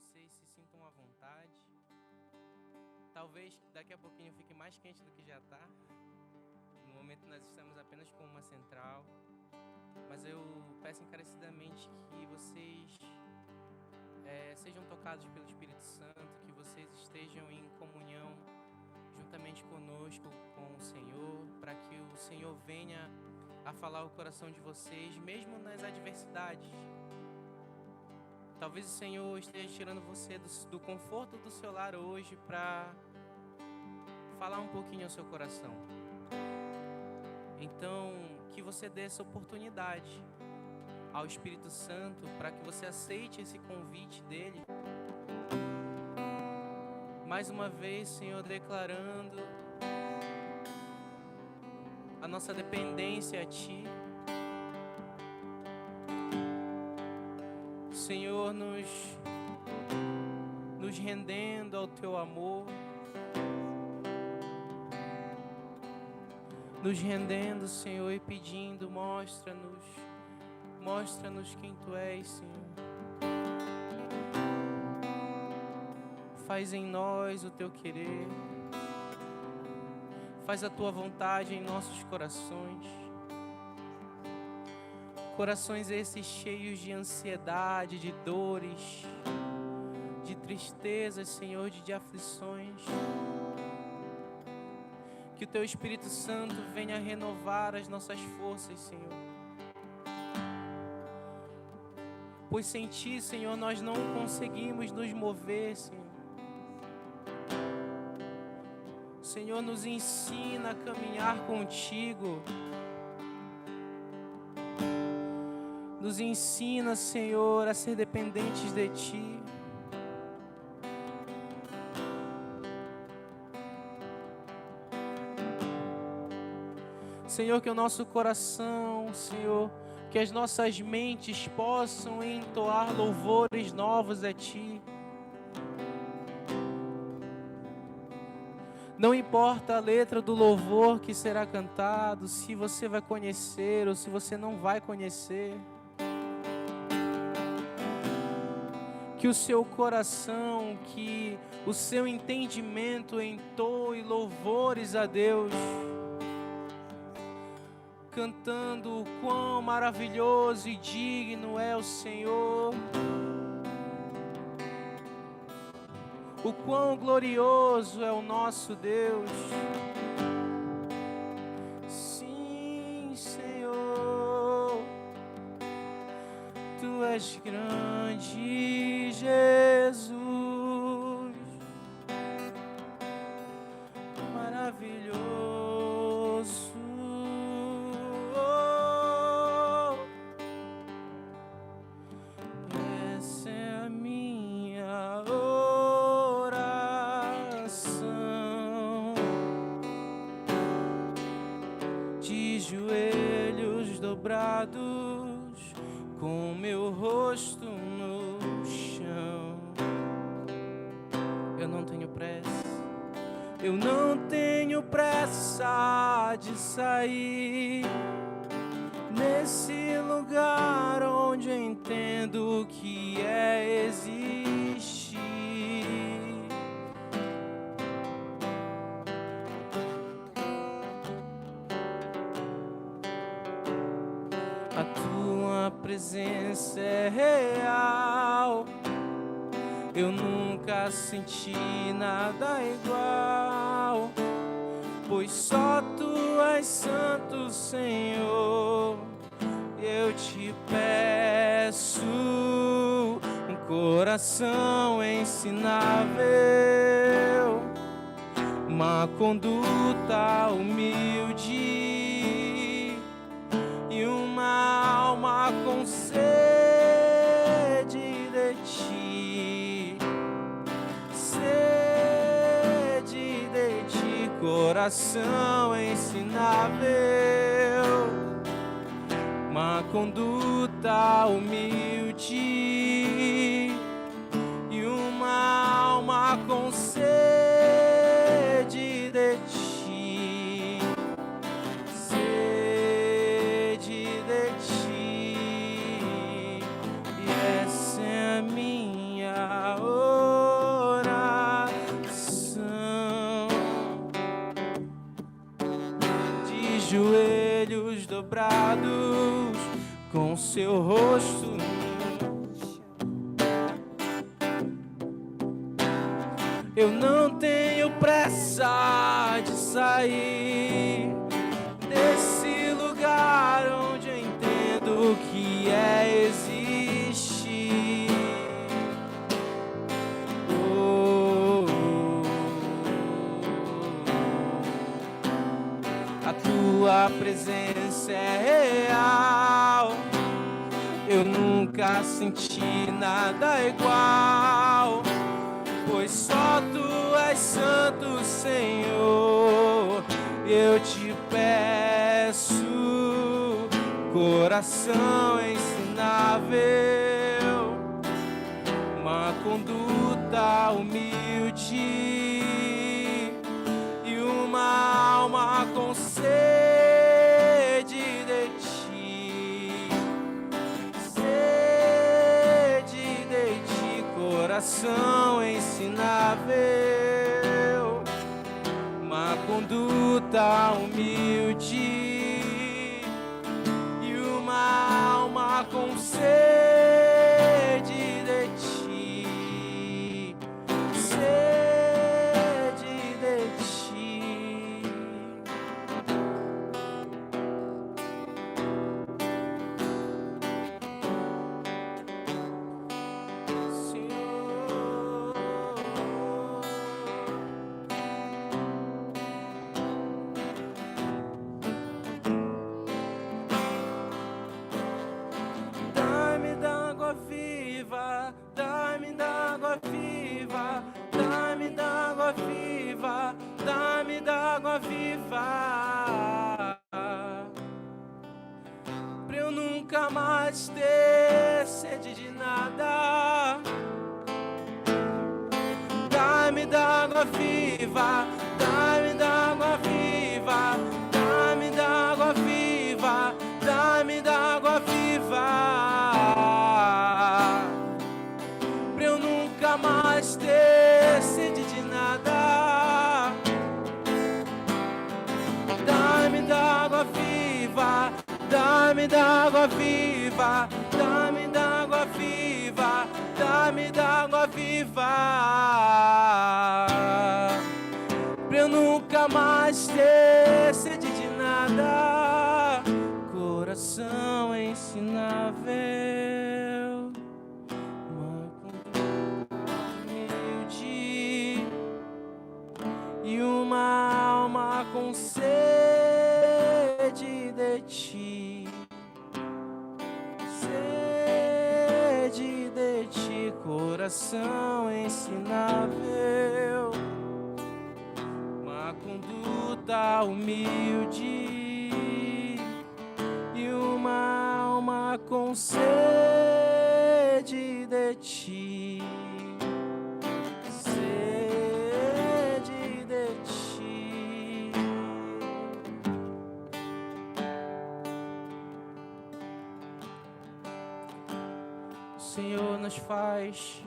vocês se sintam à vontade. Talvez daqui a pouquinho fique mais quente do que já está. No momento nós estamos apenas com uma central. Mas eu peço encarecidamente que vocês sejam tocados pelo Espírito Santo, que vocês estejam em comunhão juntamente conosco, com o Senhor, para que o Senhor venha a falar o coração de vocês, mesmo nas adversidades. Talvez o Senhor esteja tirando você do conforto do seu lar hoje para falar um pouquinho ao seu coração. Então, que você dê essa oportunidade ao Espírito Santo para que você aceite esse convite dele. Mais uma vez, Senhor, declarando a nossa dependência a Ti. Senhor, nos rendendo ao Teu amor, nos rendendo, Senhor, e pedindo, mostra-nos quem Tu és, Senhor. Faz em nós o Teu querer, faz a Tua vontade em nossos corações. Corações esses cheios de ansiedade, de dores, de tristezas, Senhor, de aflições. Que o Teu Espírito Santo venha renovar as nossas forças, Senhor. Pois sem Ti, Senhor, nós não conseguimos nos mover, Senhor. O Senhor nos ensina a caminhar contigo. Nos ensina, Senhor, a ser dependentes de Ti. Senhor, que o nosso coração, Senhor, que as nossas mentes possam entoar louvores novos a Ti. Não importa a letra do louvor que será cantado, se você vai conhecer ou se você não vai conhecer. Que o seu coração, que o seu entendimento entoe louvores a Deus, cantando o quão maravilhoso e digno é o Senhor, o quão glorioso é o nosso Deus. Sim, Senhor, Tu és grande, Jesus, maravilhoso. Essa é a minha oração, de joelhos dobrados, com meu rosto no chão. Eu não tenho pressa, eu não tenho pressa de sair nesse lugar onde eu entendo o que é existir. A Tua presença é real, eu nunca senti nada igual, pois só Tu és santo, Senhor. Eu te peço um coração ensinável, uma conduta humilde e uma alma com sede de Ti, sede de Ti, coração ensinável, uma conduta humilde e uma alma com sede de Ti, sede de Ti, e essa é a minha oração. joelhos dobrados, com seu rosto nu. Eu não tenho pressa de sair desse lugar onde eu entendo o que é existir. A tua presença é real. Eu nunca senti nada igual, pois só tu és santo, Senhor. Eu te peço, coração ensinável, uma conduta humilde e uma alma com sede de ti, sede de ti, coração ensinável, uma conduta humilde e uma alma com sede de ti, sede de ti. Dá-me d'água viva, dá-me d'água viva, dá-me d'água viva, dá-me d'água viva, pra eu nunca mais ter sede de nada. Dá-me d'água viva, dá-me d'água viva, dá-me d'água viva, dá-me d'água viva, pra eu nunca mais ter sede de nada. Dá-me d'água viva, dá-me d'água viva, dá-me d'água viva, dá-me d'água viva, pra eu nunca mais ter sede de nada. Coração ensinável, uma conduta humilde e uma alma com sede de ti, sede de ti, coração ensinável, uma conduta humilde e uma alma com sede de ti, sede de ti. O Senhor nos faz,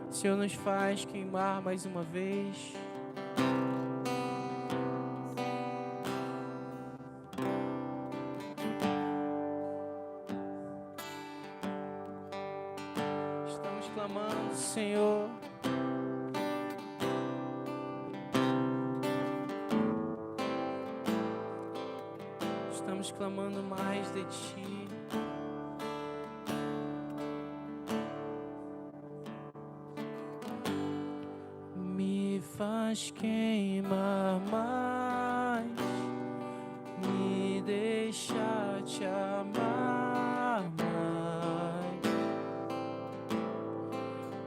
o Senhor nos faz queimar mais uma vez. Estamos clamando, Senhor. Estamos clamando mais de ti. Me faz queimar mais, me deixa te amar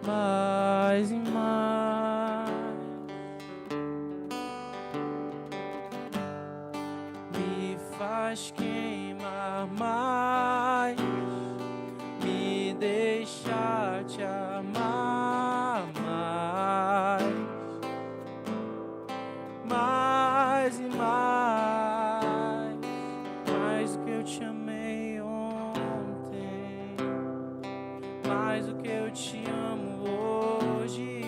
mais e mais. Me faz queimar mais, me deixa te amar mais e mais, mais do que eu te amei ontem, mais do que eu te amo hoje.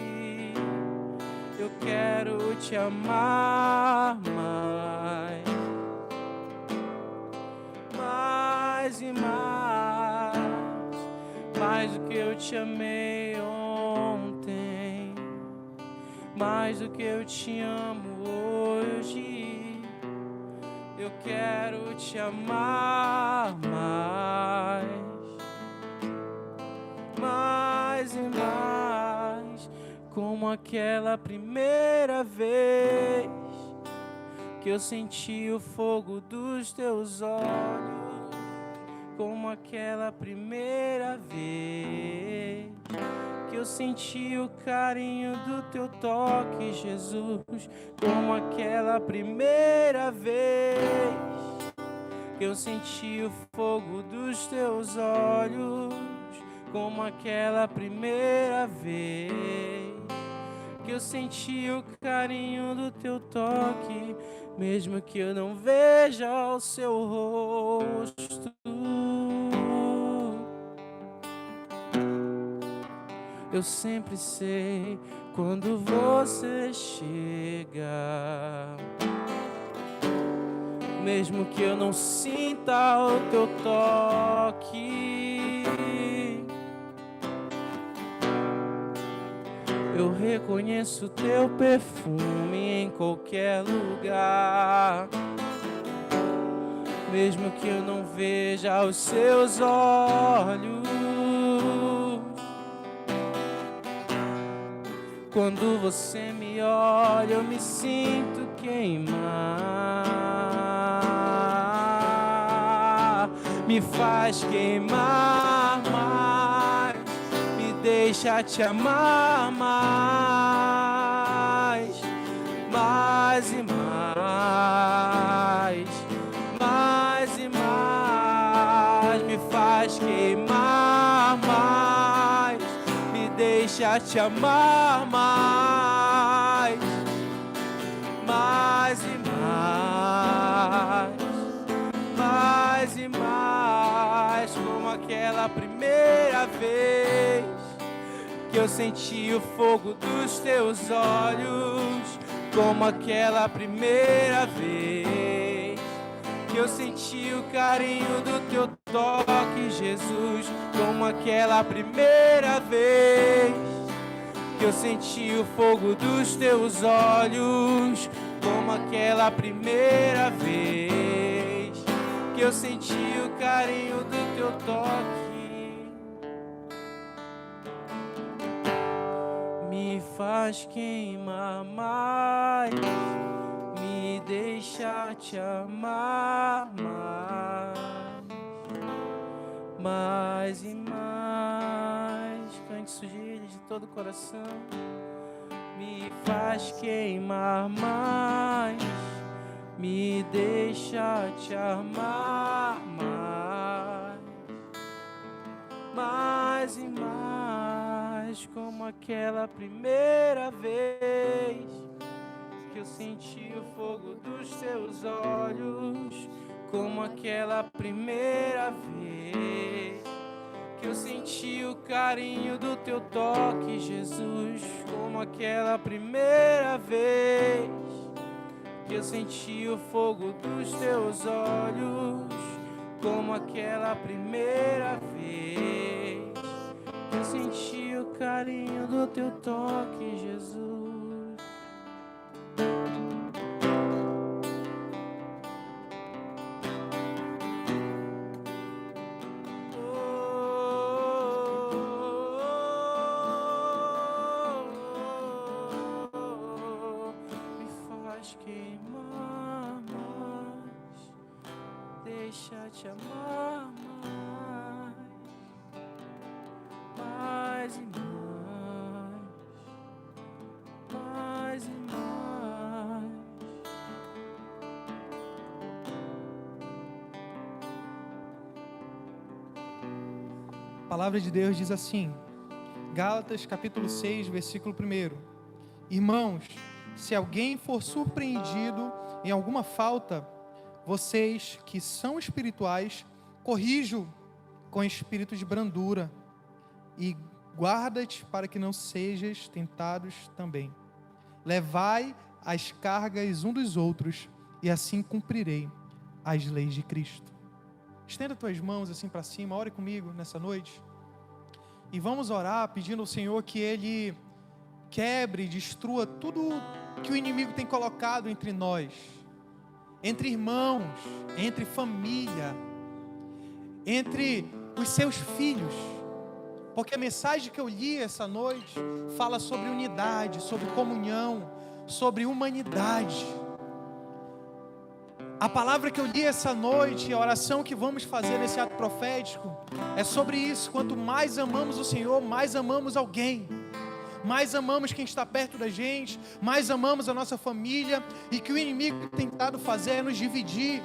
Eu quero quero te amar mais e mais do que eu te amei ontem, mais do que eu te amo hoje. Eu quero te amar mais e mais, como aquela primeira vez que eu senti o fogo dos teus olhos, como aquela primeira vez que eu senti o carinho do teu toque, Jesus, como aquela primeira vez que eu senti o fogo dos teus olhos, como aquela primeira vez que eu senti o carinho do teu toque, mesmo que eu não veja o seu rosto. Eu sempre sei quando você chega, mesmo que eu não sinta o teu toque. Eu reconheço teu perfume em qualquer lugar, mesmo que eu não veja os seus olhos. Quando você me olha, eu me sinto queimar, me faz queimar mais, me deixa te amar mais e mais, me faz queimar mais, me deixa te amar mais e mais, como aquela primeira vez que eu senti o fogo dos teus olhos, como aquela primeira vez que eu senti o carinho do teu toque, Jesus, como aquela primeira vez que eu senti o fogo dos teus olhos, como aquela primeira vez que eu senti o carinho do teu toque. Me faz queimar mais, me deixa te amar mais e mais. Cante isso de todo o coração. Me faz queimar mais, me deixa te amar mais e mais, como aquela primeira vez que eu senti o fogo dos teus olhos, como aquela primeira vez que eu senti o carinho do teu toque, Jesus, como aquela primeira vez que eu senti o fogo dos teus olhos, como aquela primeira vez que eu senti o carinho do teu toque, Jesus. Queimar mais, deixa te amar mais e mais e mais. A palavra de Deus diz assim, Gálatas capítulo 6, versículo 1: Irmãos, se alguém for surpreendido em alguma falta, vocês que são espirituais, corrijam com espírito de brandura e guarda-te para que não sejas tentados também. levai as cargas um dos outros, e assim cumprirei as leis de Cristo. Estenda tuas mãos assim para cima, ore comigo nessa noite. E vamos orar pedindo ao Senhor que Ele quebre, destrua tudo que o inimigo tem colocado entre nós, entre irmãos, entre família, entre os seus filhos. Porque a mensagem que eu li essa noite fala sobre unidade, sobre comunhão, sobre humanidade. A palavra que eu li essa noite, a oração que vamos fazer nesse ato profético, é sobre isso. Quanto mais amamos o Senhor, mais amamos alguém, mais amamos quem está perto da gente, mais amamos a nossa família. E que o inimigo tem tentado fazer é nos dividir,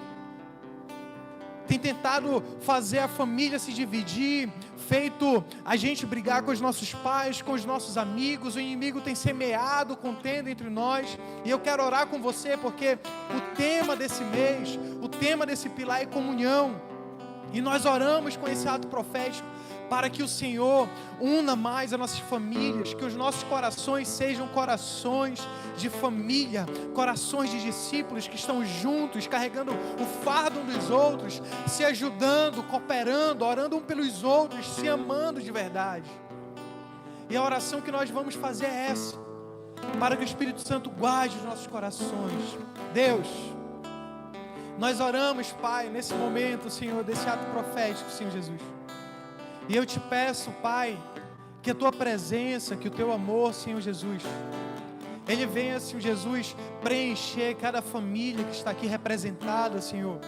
tem tentado fazer a família se dividir, feito a gente brigar com os nossos pais, com os nossos amigos. O inimigo tem semeado contenda entre nós, e eu quero orar com você, porque o tema desse mês, o tema desse pilar é comunhão, e nós oramos com esse ato profético, para que o Senhor una mais as nossas famílias, que os nossos corações sejam corações de família, corações de discípulos que estão juntos, carregando o fardo um dos outros, se ajudando, cooperando, orando um pelos outros, se amando de verdade. E a oração que nós vamos fazer é essa, para que o Espírito Santo guarde os nossos corações. Deus, nós oramos, Pai, nesse momento, Senhor, desse ato profético, Senhor Jesus. E eu te peço, Pai, que a Tua presença, que o Teu amor, Senhor Jesus, Ele venha, Senhor Jesus, preencher cada família que está aqui representada, Senhor.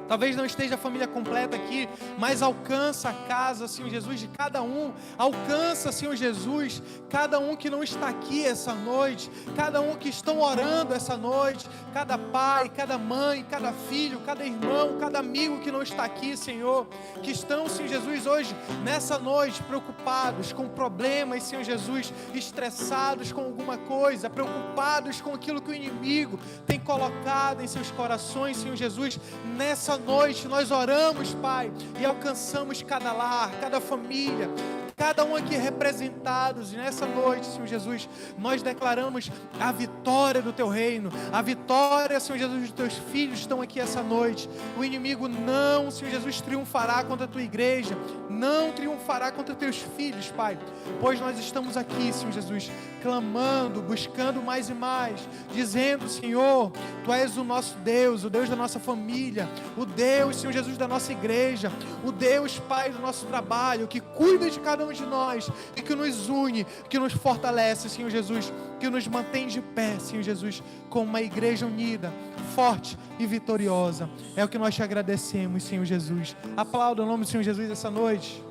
Talvez não esteja a família completa aqui, mas alcança a casa, Senhor Jesus, de cada um. Alcança, Senhor Jesus, cada um que não está aqui essa noite, cada um que estão orando essa noite, cada pai, cada mãe, cada filho, cada irmão, cada amigo que não está aqui, Senhor, que estão, Senhor Jesus, hoje, nessa noite, preocupados com problemas, Senhor Jesus, estressados com alguma coisa, preocupados com aquilo que o inimigo tem colocado em seus corações, Senhor Jesus. Nessa noite nós oramos, Pai, e alcançamos cada lar, cada família, cada um aqui representados. E nessa noite, Senhor Jesus, nós declaramos a vitória do Teu reino, a vitória, Senhor Jesus, dos Teus filhos estão aqui essa noite. O inimigo não, Senhor Jesus, triunfará contra a Tua igreja, não triunfará contra Teus filhos, Pai, pois nós estamos aqui, Senhor Jesus, clamando, buscando mais e mais, dizendo: Senhor, Tu és o nosso Deus, o Deus da nossa família, o Deus, Senhor Jesus, da nossa igreja, o Deus, Pai, do nosso trabalho, que cuida de cada um de nós e que nos une, que nos fortalece, Senhor Jesus, que nos mantém de pé, Senhor Jesus, como uma igreja unida, forte e vitoriosa. É o que nós te agradecemos, Senhor Jesus. Aplauda o nome do Senhor Jesus essa noite.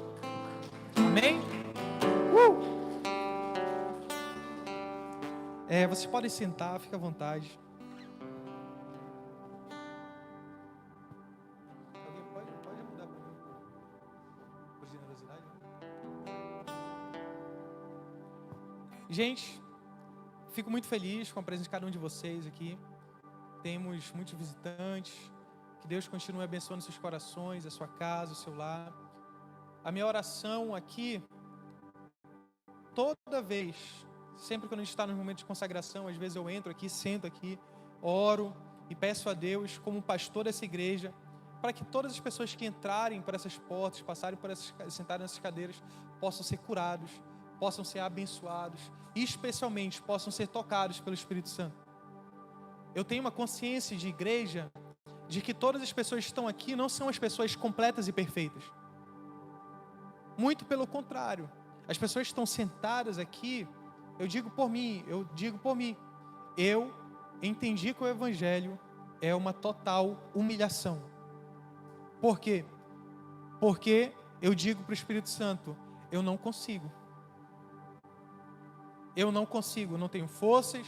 Amém? Vocês podem sentar, fica à vontade. Pode mudar para mim, por generosidade. Gente, fico muito feliz com a presença de cada um de vocês aqui. Temos muitos visitantes. Que Deus continue abençoando seus corações, a sua casa, o seu lar. A minha oração aqui, toda vez, sempre quando a gente está no momento de consagração, às vezes eu entro aqui, sento aqui, oro e peço a Deus, como pastor dessa igreja, para que todas as pessoas que entrarem por essas portas, passarem por essas, sentarem nessas cadeiras, possam ser curados, possam ser abençoados e especialmente possam ser tocados pelo Espírito Santo. Eu tenho uma consciência de igreja de que todas as pessoas que estão aqui não são as pessoas completas e perfeitas. Muito pelo contrário. As pessoas que estão sentadas aqui, eu digo por mim, eu entendi que o Evangelho é uma total humilhação. Por quê? Porque eu digo para o Espírito Santo: eu não consigo, não tenho forças,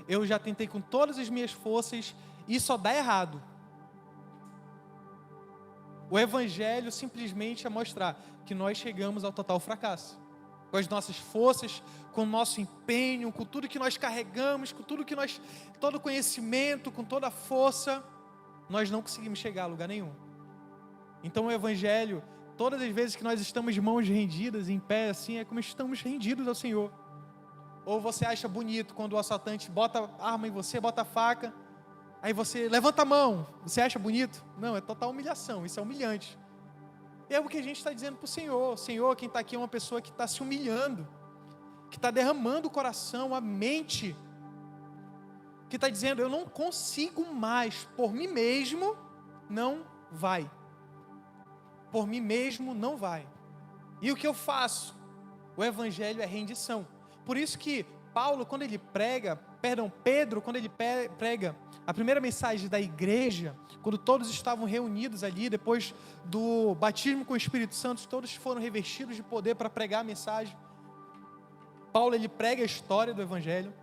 eu já tentei com todas as minhas forças e só dá errado. O Evangelho simplesmente é mostrar que nós chegamos ao total fracasso. Com as nossas forças, com o nosso empenho, com tudo que nós carregamos, com tudo que nós, todo conhecimento, com toda a força, nós não conseguimos chegar a lugar nenhum. Então o Evangelho, todas as vezes que nós estamos de mãos rendidas, em pé assim, é como estamos rendidos ao Senhor. Ou você acha bonito quando o assaltante bota arma em você, bota a faca, aí você levanta a mão, você acha bonito? Não, é total humilhação, isso é humilhante. É o que a gente está dizendo para o Senhor. Senhor, quem está aqui é uma pessoa que está se humilhando, que está derramando o coração, a mente, que está dizendo, eu não consigo mais, por mim mesmo, não vai. Por mim mesmo, não vai. E o que eu faço? O Evangelho é rendição. Por isso que Pedro, quando ele prega a primeira mensagem da igreja, quando todos estavam reunidos ali, depois do batismo com o Espírito Santo, todos foram revestidos de poder para pregar a mensagem. Paulo, ele prega a história do Evangelho,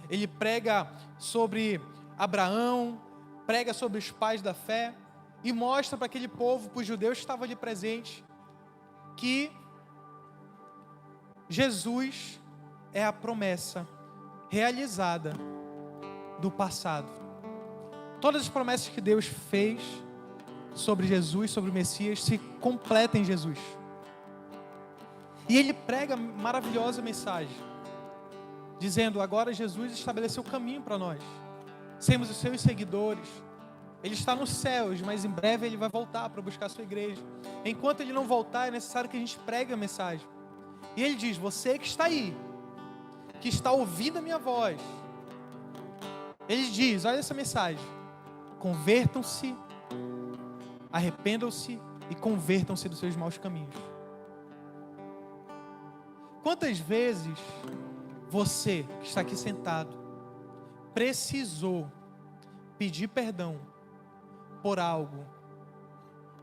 ele prega sobre Abraão, prega sobre os pais da fé, e mostra para aquele povo, para os judeus que estavam ali presentes, que Jesus é a promessa realizada do passado. Todas as promessas que Deus fez sobre Jesus, sobre o Messias, se completam em Jesus. E ele prega a maravilhosa mensagem, dizendo, agora Jesus estabeleceu o caminho para nós, sermos os seus seguidores. Ele está nos céus, mas em breve ele vai voltar para buscar a sua igreja. Enquanto ele não voltar, é necessário que a gente pregue a mensagem. E ele diz, você que está aí, que está ouvindo a minha voz, ele diz, olha essa mensagem, convertam-se, arrependam-se e convertam-se dos seus maus caminhos. Quantas vezes você que está aqui sentado precisou pedir perdão por algo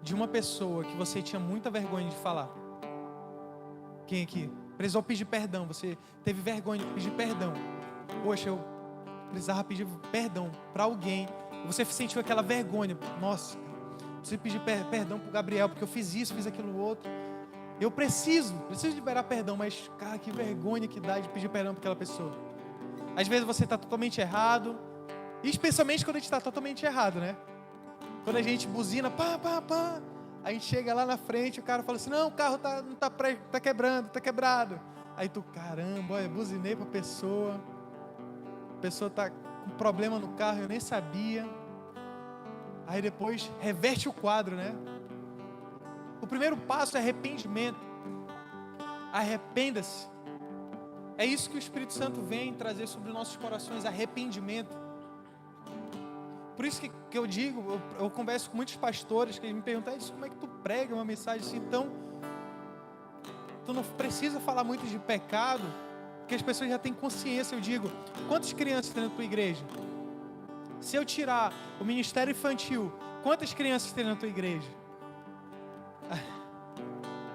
de uma pessoa que você tinha muita vergonha de falar? Quem aqui? Precisou pedir perdão, você teve vergonha de pedir perdão. Poxa, eu precisava pedir perdão para alguém. Você sentiu aquela vergonha. Nossa, preciso pedir perdão para o Gabriel, porque eu fiz isso, fiz aquilo outro. Eu preciso liberar perdão, mas, cara, que vergonha que dá de pedir perdão para aquela pessoa. Às vezes você está totalmente errado, e especialmente quando a gente está totalmente errado, né? Quando a gente buzina, pá, a gente chega lá na frente, o cara fala assim, não, o carro tá quebrado. Aí tu, caramba, olha, buzinei para a pessoa tá com problema no carro, eu nem sabia. Aí depois reverte o quadro, né? O primeiro passo é arrependimento. Arrependa-se. É isso que o Espírito Santo vem trazer sobre os nossos corações, arrependimento. Por isso que eu digo, eu converso com muitos pastores que eles me perguntam, como é que tu prega uma mensagem assim? Então, tu não precisa falar muito de pecado, porque as pessoas já têm consciência. Eu digo, quantas crianças tem na tua igreja? Se eu tirar o ministério infantil, quantas crianças tem na tua igreja?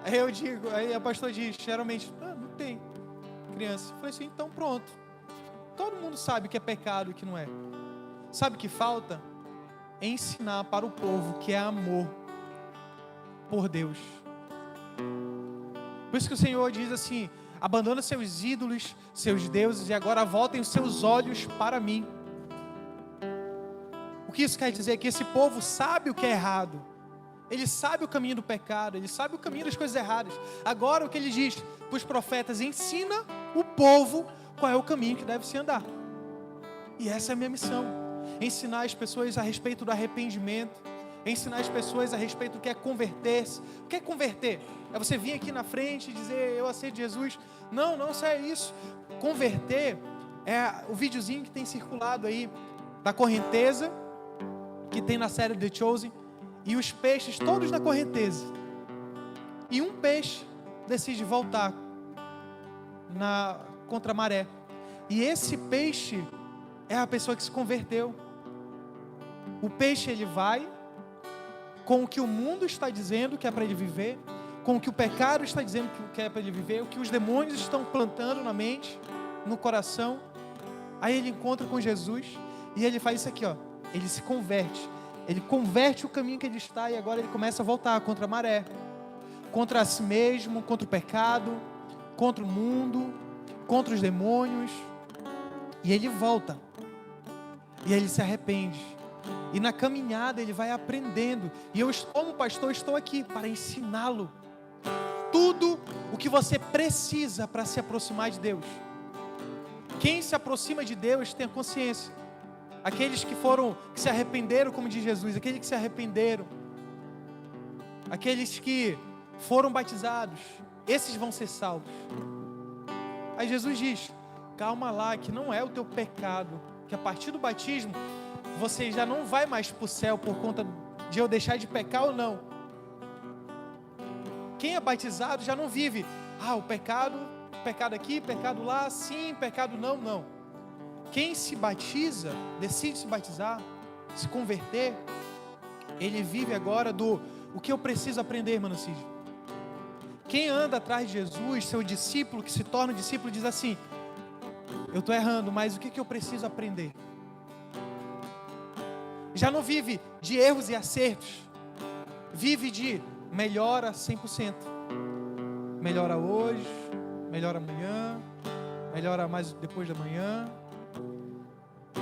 Aí eu digo, aí a pastora diz, geralmente, não tem criança. Eu falei assim, então pronto. Todo mundo sabe o que é pecado e o que não é. Sabe o que falta? Ensinar para o povo que é amor por Deus. Por isso que o Senhor diz assim, abandona seus ídolos, seus deuses, e agora voltem os seus olhos para mim. O que isso quer dizer? Que esse povo sabe o que é errado. Ele sabe o caminho do pecado, ele sabe o caminho das coisas erradas. Agora o que ele diz para os profetas, ensina o povo qual é o caminho que deve se andar. E essa é a minha missão. Ensinar as pessoas a respeito do arrependimento, ensinar as pessoas a respeito do que é converter-se. O que é converter? É você vir aqui na frente e dizer, eu aceito Jesus. Não é isso. Converter é o videozinho que tem circulado aí da correnteza, que tem na série The Chosen, e os peixes todos na correnteza. E um peixe decide voltar contra a maré. E esse peixe é a pessoa que se converteu. O peixe, ele vai com o que o mundo está dizendo que é para ele viver, com o que o pecado está dizendo que é para ele viver, o que os demônios estão plantando na mente, no coração. Aí ele encontra com Jesus e ele faz isso aqui, ó. Ele se converte. Ele converte o caminho que ele está e agora ele começa a voltar contra a maré, contra si mesmo, contra o pecado, contra o mundo, contra os demônios. E ele volta. E ele se arrepende. E na caminhada ele vai aprendendo. E eu, como pastor, estou aqui para ensiná-lo tudo o que você precisa para se aproximar de Deus. Quem se aproxima de Deus tem a consciência. Aqueles que se arrependeram, como diz Jesus, aqueles que se arrependeram, aqueles que foram batizados, esses vão ser salvos. Aí Jesus diz: calma lá, que não é o teu pecado, que a partir do batismo você já não vai mais para o céu por conta de eu deixar de pecar ou não. Quem é batizado já não vive o pecado aqui, pecado lá, sim, pecado não. Quem se batiza, decide se batizar, se converter, ele vive agora o que eu preciso aprender, mano Cid. Quem anda atrás de Jesus, seu discípulo, que se torna discípulo, diz assim: eu estou errando, mas o que eu preciso aprender? Já não vive de erros e acertos, vive de melhora 100%. Melhora hoje, melhora amanhã, melhora mais depois da manhã.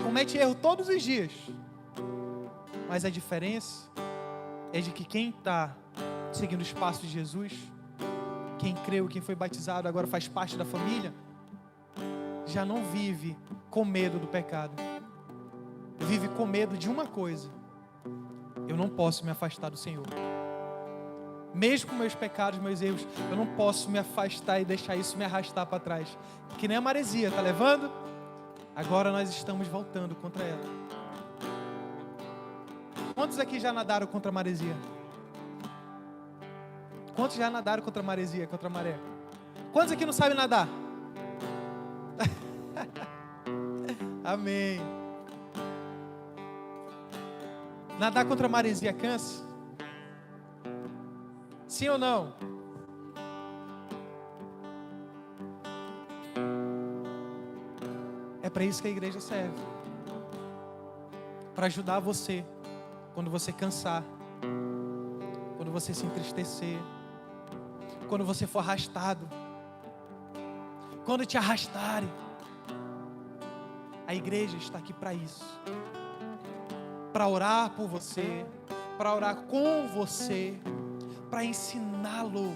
Comete erro todos os dias, mas a diferença é de que quem está seguindo os passos de Jesus, quem creu, quem foi batizado, agora faz parte da família, já não vive com medo do pecado, vive com medo de uma coisa: eu não posso me afastar do Senhor. Mesmo com meus pecados, meus erros, eu não posso me afastar e deixar isso me arrastar para trás. Que nem a maresia, tá levando? Agora nós estamos voltando contra ela. Quantos aqui já nadaram contra a maresia? Quantos já nadaram contra a maresia, contra a maré? Quantos aqui não sabem nadar? Amém. Nadar contra a maresia cansa? Sim ou não? É para isso que a igreja serve. Para ajudar você quando você cansar, quando você se entristecer, quando você for arrastado, quando te arrastarem. A igreja está aqui para isso. Para orar por você, para orar com você, para ensiná-lo.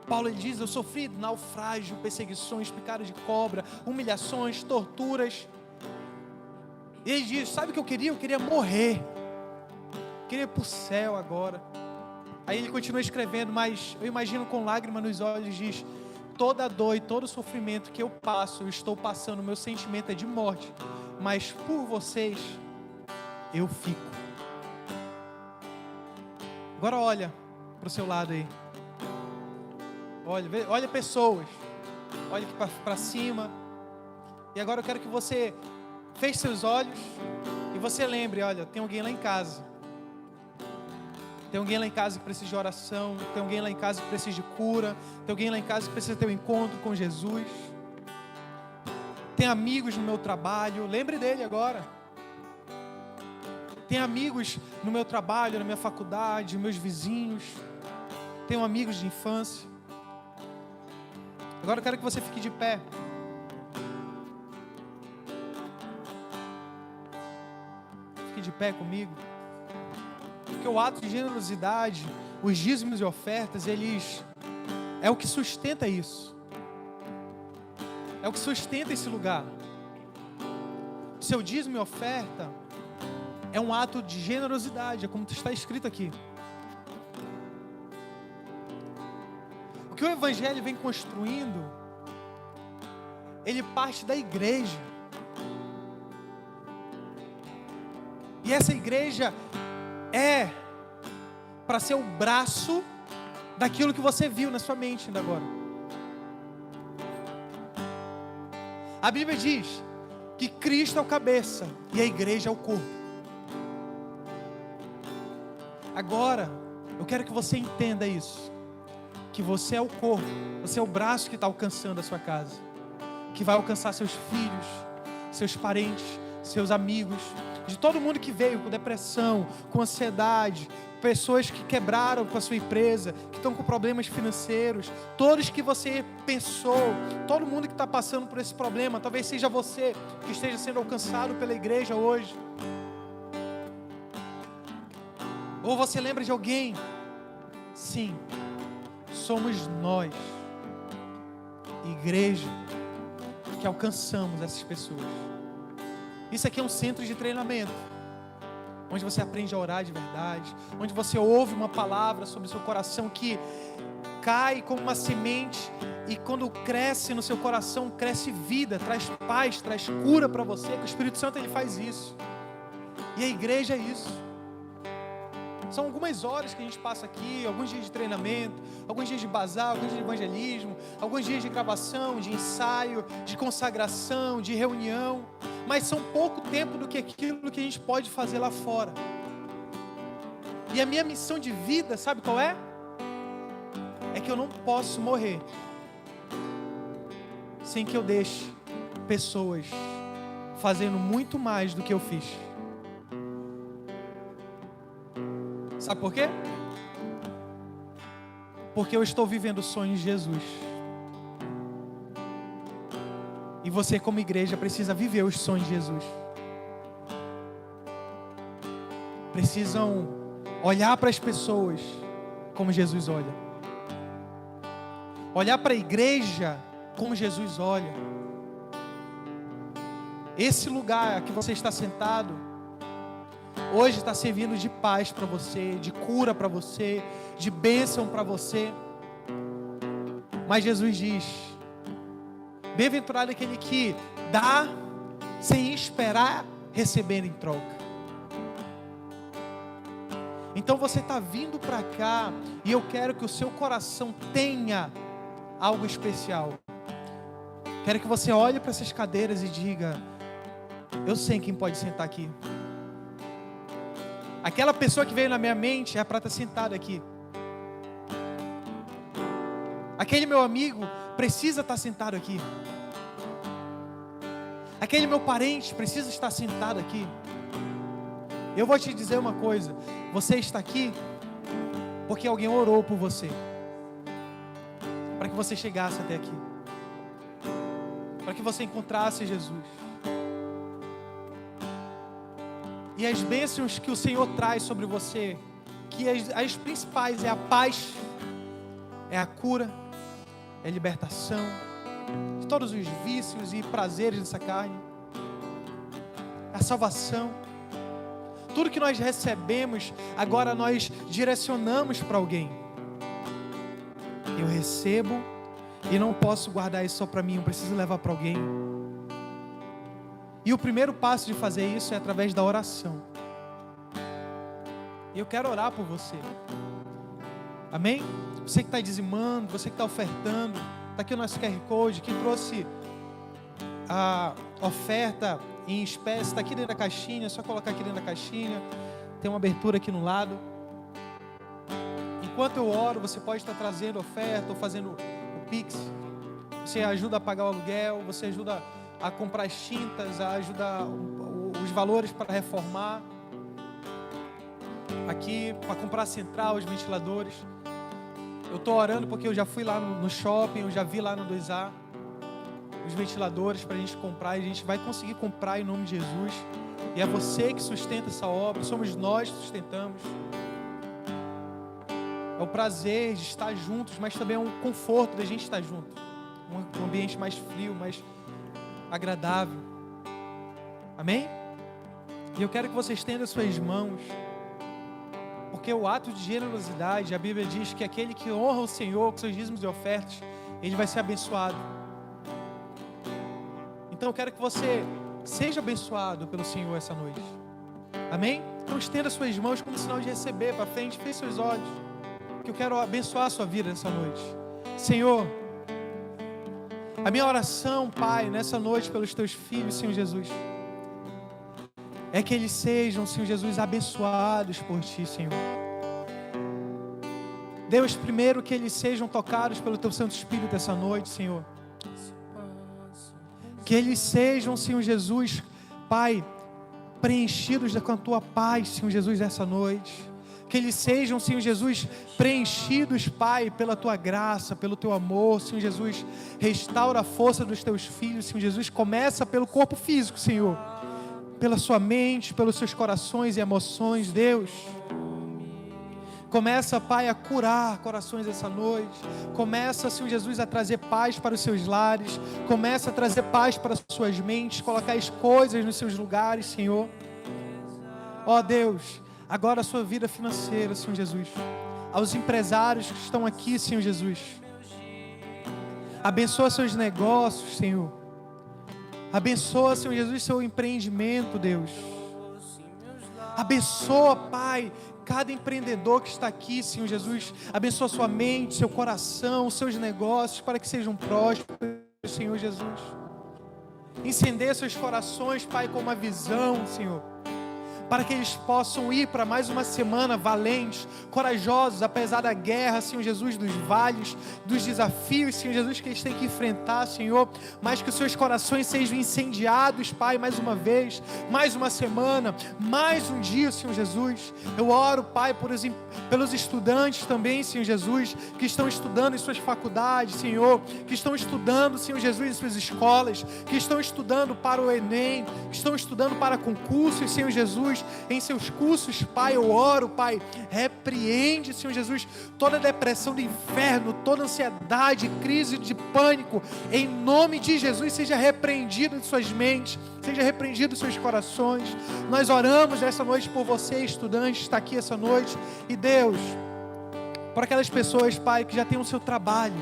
Paulo, ele diz: eu sofri naufrágio, perseguições, picadas de cobra, humilhações, torturas. E ele diz: sabe o que eu queria? Eu queria morrer, queria ir para o céu agora. Aí ele continua escrevendo, mas eu imagino com lágrimas nos olhos, diz: toda dor e todo sofrimento que eu passo, eu estou passando, o meu sentimento é de morte, mas por vocês eu fico. Agora olha para o seu lado aí. Olha pessoas. Olha aqui para cima. E agora eu quero que você feche seus olhos e você lembre: olha, tem alguém lá em casa. Tem alguém lá em casa que precisa de oração. Tem alguém lá em casa que precisa de cura. Tem alguém lá em casa que precisa ter um encontro com Jesus. Tem amigos no meu trabalho. Lembre dele agora. Tem amigos no meu trabalho, na minha faculdade, meus vizinhos. Tenho amigos de infância. Agora eu quero que você fique de pé. Fique de pé comigo. Porque o ato de generosidade, os dízimos e ofertas, eles é o que sustenta isso. É o que sustenta esse lugar. Seu dízimo e oferta é um ato de generosidade, é como está escrito aqui. O que o Evangelho vem construindo, ele parte da igreja. E essa igreja é para ser o braço daquilo que você viu na sua mente ainda agora. A Bíblia diz que Cristo é o cabeça e a igreja é o corpo. Agora, eu quero que você entenda isso. Que você é o corpo, você é o braço que está alcançando a sua casa. Que vai alcançar seus filhos, seus parentes, seus amigos. De todo mundo que veio com depressão, com ansiedade. Pessoas que quebraram com a sua empresa, que estão com problemas financeiros. Todos que você pensou, todo mundo que está passando por esse problema. Talvez seja você que esteja sendo alcançado pela igreja hoje. Ou você lembra de alguém? Sim, somos nós, igreja, que alcançamos essas pessoas. Isso aqui é um centro de treinamento, onde você aprende a orar de verdade, onde você ouve uma palavra sobre o seu coração que cai como uma semente, e quando cresce no seu coração, cresce vida, traz paz, traz cura para você, que o Espírito Santo ele faz isso. E a igreja é isso. São algumas horas que a gente passa aqui, alguns dias de treinamento, alguns dias de bazar, alguns dias de evangelismo, alguns dias de gravação, de ensaio, de consagração, de reunião, mas são pouco tempo do que aquilo que a gente pode fazer lá fora. E a minha missão de vida, sabe qual é? É que eu não posso morrer sem que eu deixe pessoas fazendo muito mais do que eu fiz. Sabe por quê? Porque eu estou vivendo o sonho de Jesus. E você, como igreja, precisa viver os sonhos de Jesus. Precisam olhar para as pessoas como Jesus olha. Olhar para a igreja como Jesus olha. Esse lugar que você está sentado hoje está servindo de paz para você, de cura para você, de bênção para você. Mas Jesus diz: bem-aventurado aquele que dá sem esperar receber em troca. Então você está vindo para cá e eu quero que o seu coração tenha algo especial. Quero que você olhe para essas cadeiras e diga: eu sei quem pode sentar aqui. Aquela pessoa que veio na minha mente é para estar sentada aqui. Aquele meu amigo precisa estar sentado aqui. Aquele meu parente precisa estar sentado aqui. Eu vou te dizer uma coisa: você está aqui porque alguém orou por você, para que você chegasse até aqui, para que você encontrasse Jesus. E as bênçãos que o Senhor traz sobre você, que as principais é a paz, é a cura, é a libertação de todos os vícios e prazeres dessa carne, a salvação. Tudo que nós recebemos, agora nós direcionamos para alguém. Eu recebo e não posso guardar isso só para mim, eu preciso levar para alguém. E o primeiro passo de fazer isso é através da oração. E eu quero orar por você. Amém? Você que está dizimando, você que está ofertando, está aqui o nosso QR Code, quem trouxe a oferta em espécie, está aqui dentro da caixinha, é só colocar aqui dentro da caixinha, tem uma abertura aqui no lado. Enquanto eu oro, você pode estar trazendo oferta ou fazendo o Pix. Você ajuda a pagar o aluguel, você ajuda a comprar as tintas, a ajudar os valores para reformar. Aqui, para comprar a central, os ventiladores. Eu estou orando porque eu já fui lá no shopping, eu já vi lá no 2A os ventiladores para a gente comprar, e a gente vai conseguir comprar em nome de Jesus. E é você que sustenta essa obra, somos nós que sustentamos. É o prazer de estar juntos, mas também é um conforto da gente estar junto. Um ambiente mais frio, mais agradável. Amém? E eu quero que você estenda as suas mãos, porque o ato de generosidade, a Bíblia diz que aquele que honra o Senhor com seus dízimos e ofertas, ele vai ser abençoado. Então eu quero que você seja abençoado pelo Senhor essa noite. Amém? Então estenda as suas mãos como sinal de receber para frente, feche seus olhos, que eu quero abençoar a sua vida nessa noite. Senhor, a minha oração, Pai, nessa noite pelos teus filhos, Senhor Jesus, é que eles sejam, Senhor Jesus, abençoados por Ti, Senhor. Deus, primeiro que eles sejam tocados pelo Teu Santo Espírito essa noite, Senhor. Que eles sejam, Senhor Jesus, Pai, preenchidos com a Tua paz, Senhor Jesus, essa noite. Que eles sejam, Senhor Jesus, preenchidos, Pai, pela Tua graça, pelo Teu amor, Senhor Jesus. Restaura a força dos Teus filhos, Senhor Jesus. Começa pelo corpo físico, Senhor. Pela sua mente, pelos seus corações e emoções, Deus. Começa, Pai, a curar corações essa noite. Começa, Senhor Jesus, a trazer paz para os seus lares. Começa a trazer paz para as suas mentes, colocar as coisas nos seus lugares, Senhor. Ó Deus, agora a sua vida financeira, Senhor Jesus. Aos empresários que estão aqui, Senhor Jesus. Abençoa seus negócios, Senhor. Abençoa, Senhor Jesus, seu empreendimento, Deus. Abençoa, Pai, cada empreendedor que está aqui, Senhor Jesus. Abençoa sua mente, seu coração, seus negócios, para que sejam prósperos, Senhor Jesus. Incendeia seus corações, Pai, com uma visão, Senhor, para que eles possam ir para mais uma semana valentes, corajosos, apesar da guerra, Senhor Jesus, dos vales, dos desafios, Senhor Jesus, que eles têm que enfrentar, Senhor, mas que os seus corações sejam incendiados, Pai, mais uma vez, mais uma semana, mais um dia, Senhor Jesus. Eu oro, Pai, pelos estudantes também, Senhor Jesus, que estão estudando em suas faculdades, Senhor, que estão estudando, Senhor Jesus, em suas escolas, que estão estudando para o Enem, que estão estudando para concursos, Senhor Jesus, em seus cursos, Pai, eu oro, Pai, repreende, Senhor Jesus, toda depressão do inferno, toda ansiedade, crise de pânico, em nome de Jesus, seja repreendido de suas mentes, seja repreendido de seus corações. Nós oramos essa noite por você, estudante, que está aqui essa noite, e Deus, por aquelas pessoas, Pai, que já têm o seu trabalho,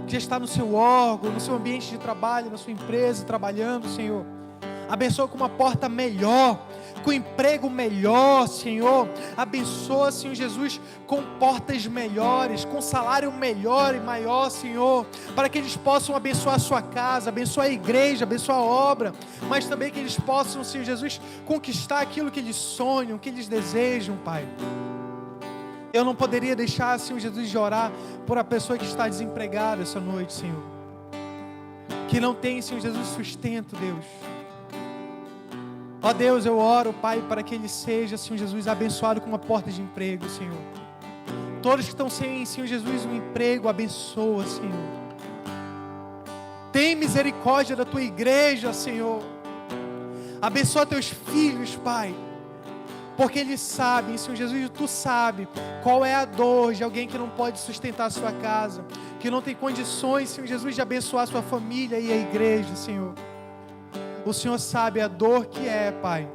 que já está no seu órgão, no seu ambiente de trabalho, na sua empresa, trabalhando, Senhor. Abençoa com uma porta melhor, com emprego melhor, Senhor. Abençoa, Senhor Jesus, com portas melhores, com salário melhor e maior, Senhor, para que eles possam abençoar a sua casa, abençoar a igreja, abençoar a obra, mas também que eles possam, Senhor Jesus, conquistar aquilo que eles sonham, que eles desejam, Pai. Eu não poderia deixar, Senhor Jesus, de orar por a pessoa que está desempregada essa noite, Senhor, que não tem, Senhor Jesus, sustento, Deus. Ó Deus, eu oro, Pai, para que ele seja, Senhor Jesus, abençoado com uma porta de emprego, Senhor. Todos que estão sem, Senhor Jesus, um emprego, abençoa, Senhor. Tem misericórdia da tua igreja, Senhor. Abençoa teus filhos, Pai, porque eles sabem, Senhor Jesus, tu sabe qual é a dor de alguém que não pode sustentar a sua casa, que não tem condições, Senhor Jesus, de abençoar a sua família e a igreja, Senhor. O Senhor sabe a dor que é, Pai.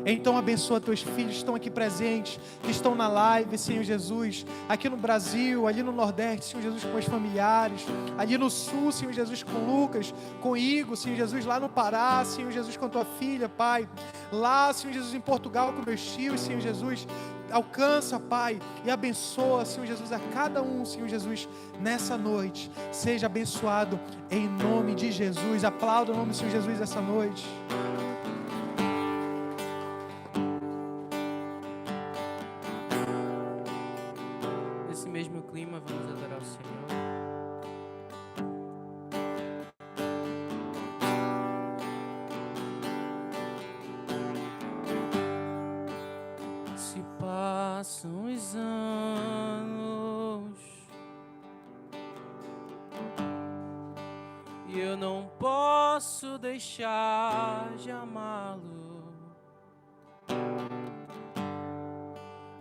Então abençoa teus filhos que estão aqui presentes, que estão na live, Senhor Jesus, aqui no Brasil, ali no Nordeste, Senhor Jesus, com os familiares, ali no Sul, Senhor Jesus, com Lucas, com Igor, Senhor Jesus, lá no Pará, Senhor Jesus, com tua filha, Pai, lá, Senhor Jesus, em Portugal, com meus tios, Senhor Jesus. Alcança, Pai, e abençoa, Senhor Jesus, a cada um, Senhor Jesus, nessa noite. Seja abençoado em nome de Jesus. Aplauda o nome do Senhor Jesus essa noite. Nesse mesmo clima, vamos adorar o Senhor. Passam os anos e eu não posso deixar de amá-lo.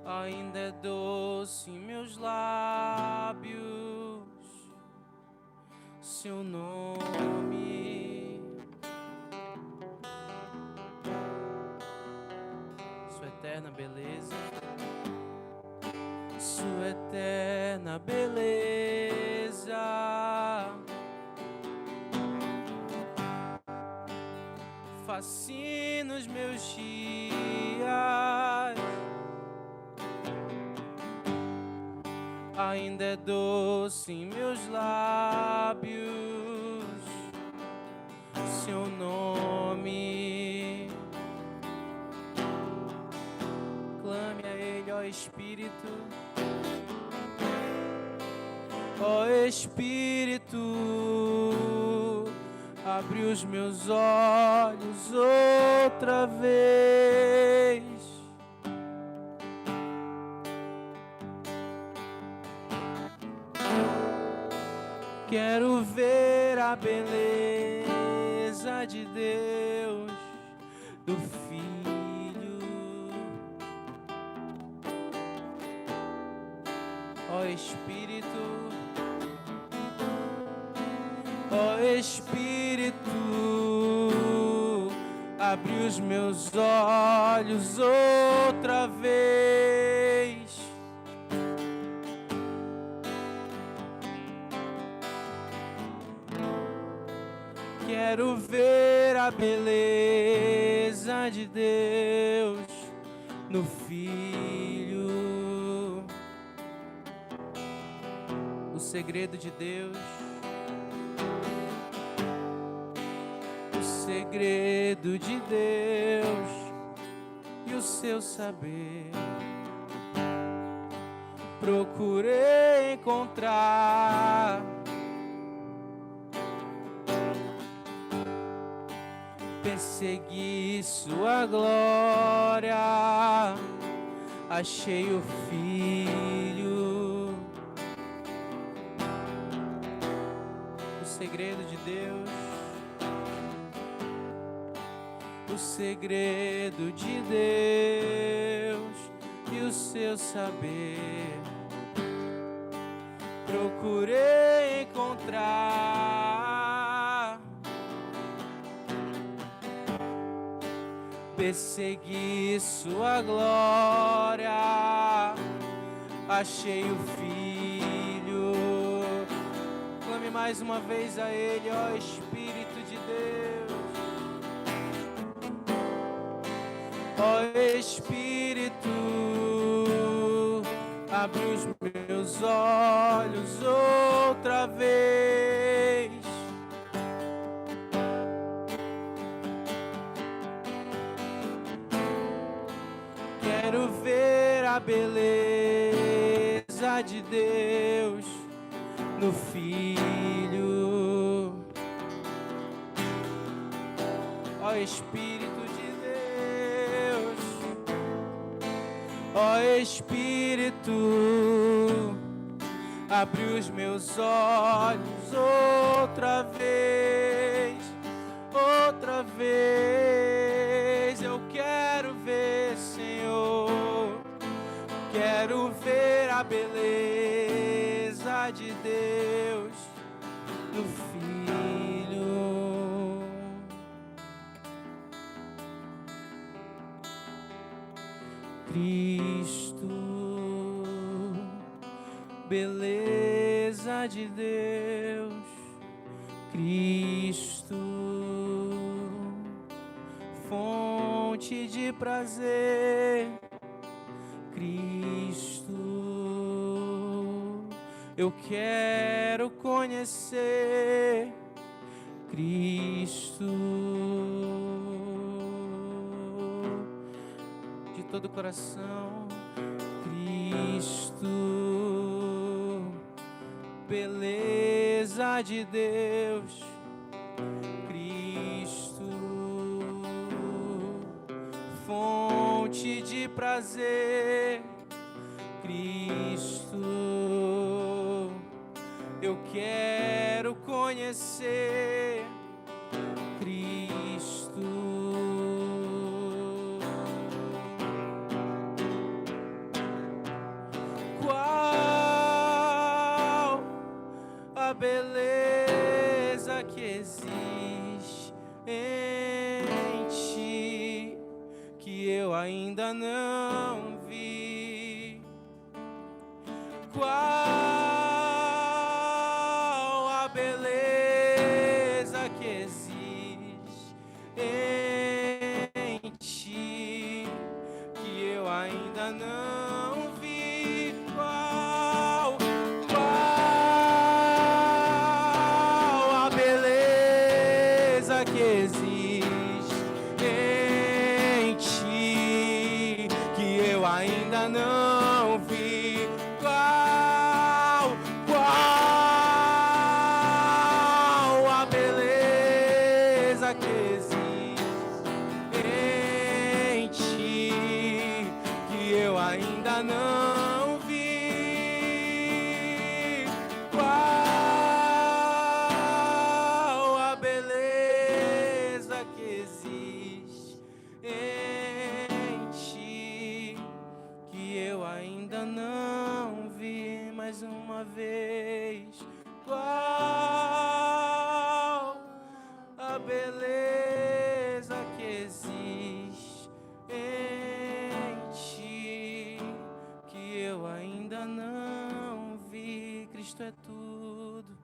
Ainda é doce em meus lábios seu nome, sua eterna beleza. Sua eterna beleza fascina os meus dias. Ainda é doce em meus lábios seu nome. Clame a Ele, ó Espírito. Ó Espírito, abre os meus olhos outra vez. Quero ver a beleza de Deus, do Filho. ó Espírito, abre os meus olhos outra vez. Quero ver a beleza de Deus no Filho. O segredo de Deus, o segredo de Deus e o seu saber. Procurei encontrar, persegui sua glória, achei o Filho. O segredo de Deus, o segredo de Deus e o seu saber. Procurei encontrar, persegui sua glória, achei o Filho. Clame mais uma vez a Ele, ó Espírito de Deus, ó Espírito, abre os meus olhos outra vez. Quero ver a beleza de Deus no Filho. Ó Espírito de Deus, ó Espírito, abre os meus olhos outra vez, outra vez. Eu quero ver, Senhor, quero ver a beleza de Deus no Filho. Cristo, beleza de Deus, Cristo, fonte de prazer, Cristo, eu quero conhecer, Cristo, de todo o coração, Cristo, beleza de Deus, Cristo, fonte de prazer, Cristo, eu quero conhecer, Cristo. Qual a beleza que existe em ti, que eu ainda não vi? Qual a beleza que existe em ti, que eu ainda não vi? Qual a beleza que existe em ti, que eu Cristo é tudo.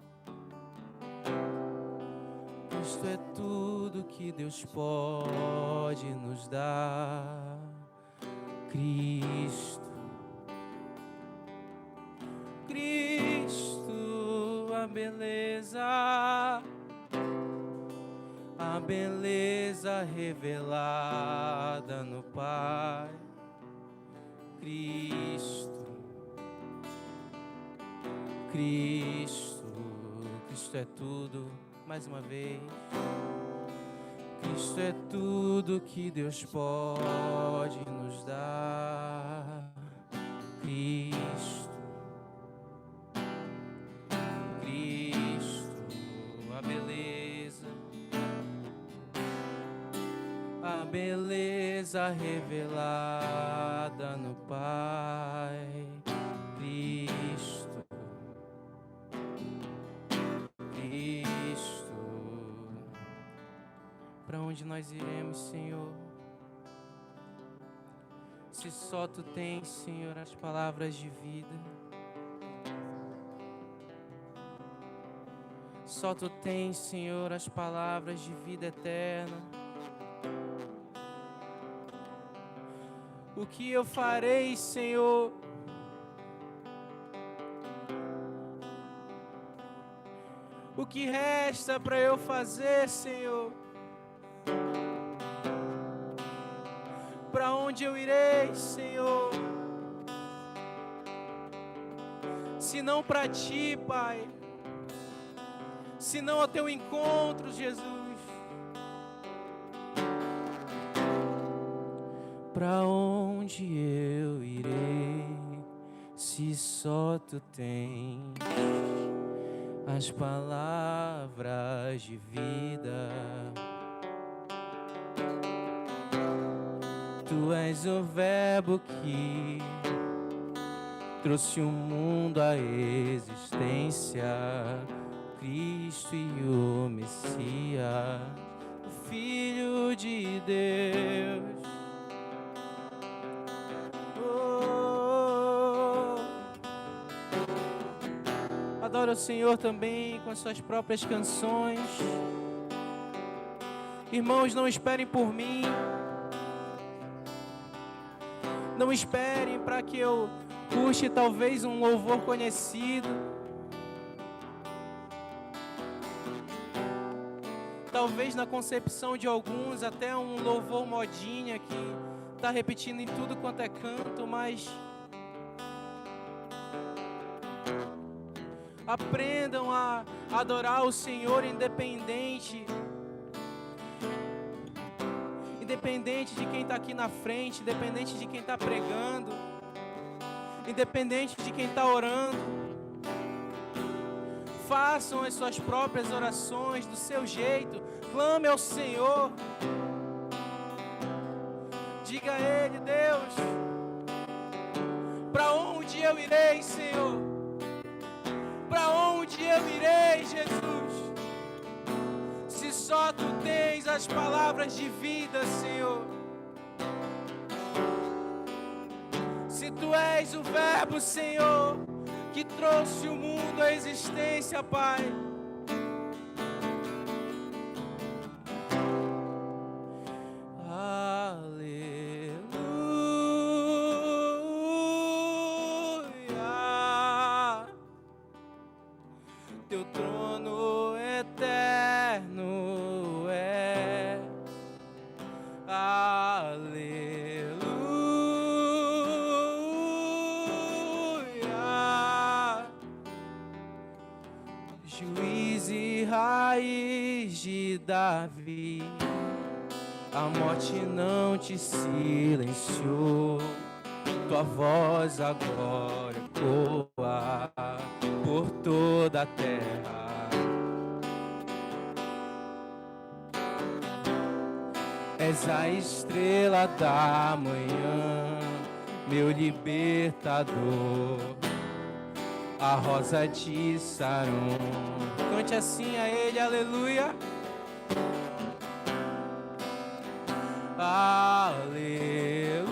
Cristo é tudo que Deus pode nos dar. Cristo, Cristo, a beleza revelada no Pai. Cristo, Cristo, Cristo é tudo. Mais uma vez. Cristo é tudo que Deus pode nos dar. Cristo, Cristo, a beleza revelada no Pai. Cristo, Cristo, para onde nós iremos, Senhor? Se só Tu tens, Senhor, as palavras de vida. Só Tu tens, Senhor, as palavras de vida eterna. O que eu farei, Senhor? O que resta para eu fazer, Senhor? Para onde eu irei, Senhor? Se não para Ti, Pai. Se não ao Teu encontro, Jesus. Para onde eu irei, se só Tu tens as palavras de vida? Tu és o verbo que trouxe o mundo à existência, Cristo e o Messias, o Filho de Deus. Adora o Senhor também com as suas próprias canções. Irmãos, não esperem por mim. Não esperem para que eu puxe talvez um louvor conhecido. Talvez na concepção de alguns até um louvor modinha que está repetindo em tudo quanto é canto, mas aprendam a adorar o Senhor independente de quem está aqui na frente, independente de quem está pregando, independente de quem está orando. Façam as suas próprias orações do seu jeito, clame ao Senhor, diga a Ele: Deus, para onde eu irei, Senhor? Para onde eu irei, Jesus? Se só Tu tens as palavras de vida, Senhor. Se Tu és o verbo, Senhor, que trouxe o mundo à existência, Pai. Teu trono eterno é. Aleluia. Juiz e raiz de Davi, a morte não te silenciou. Tua voz agora ecoa por toda a terra. És a estrela da manhã, meu libertador, a rosa de Saron. Cante assim a Ele, aleluia. Aleluia.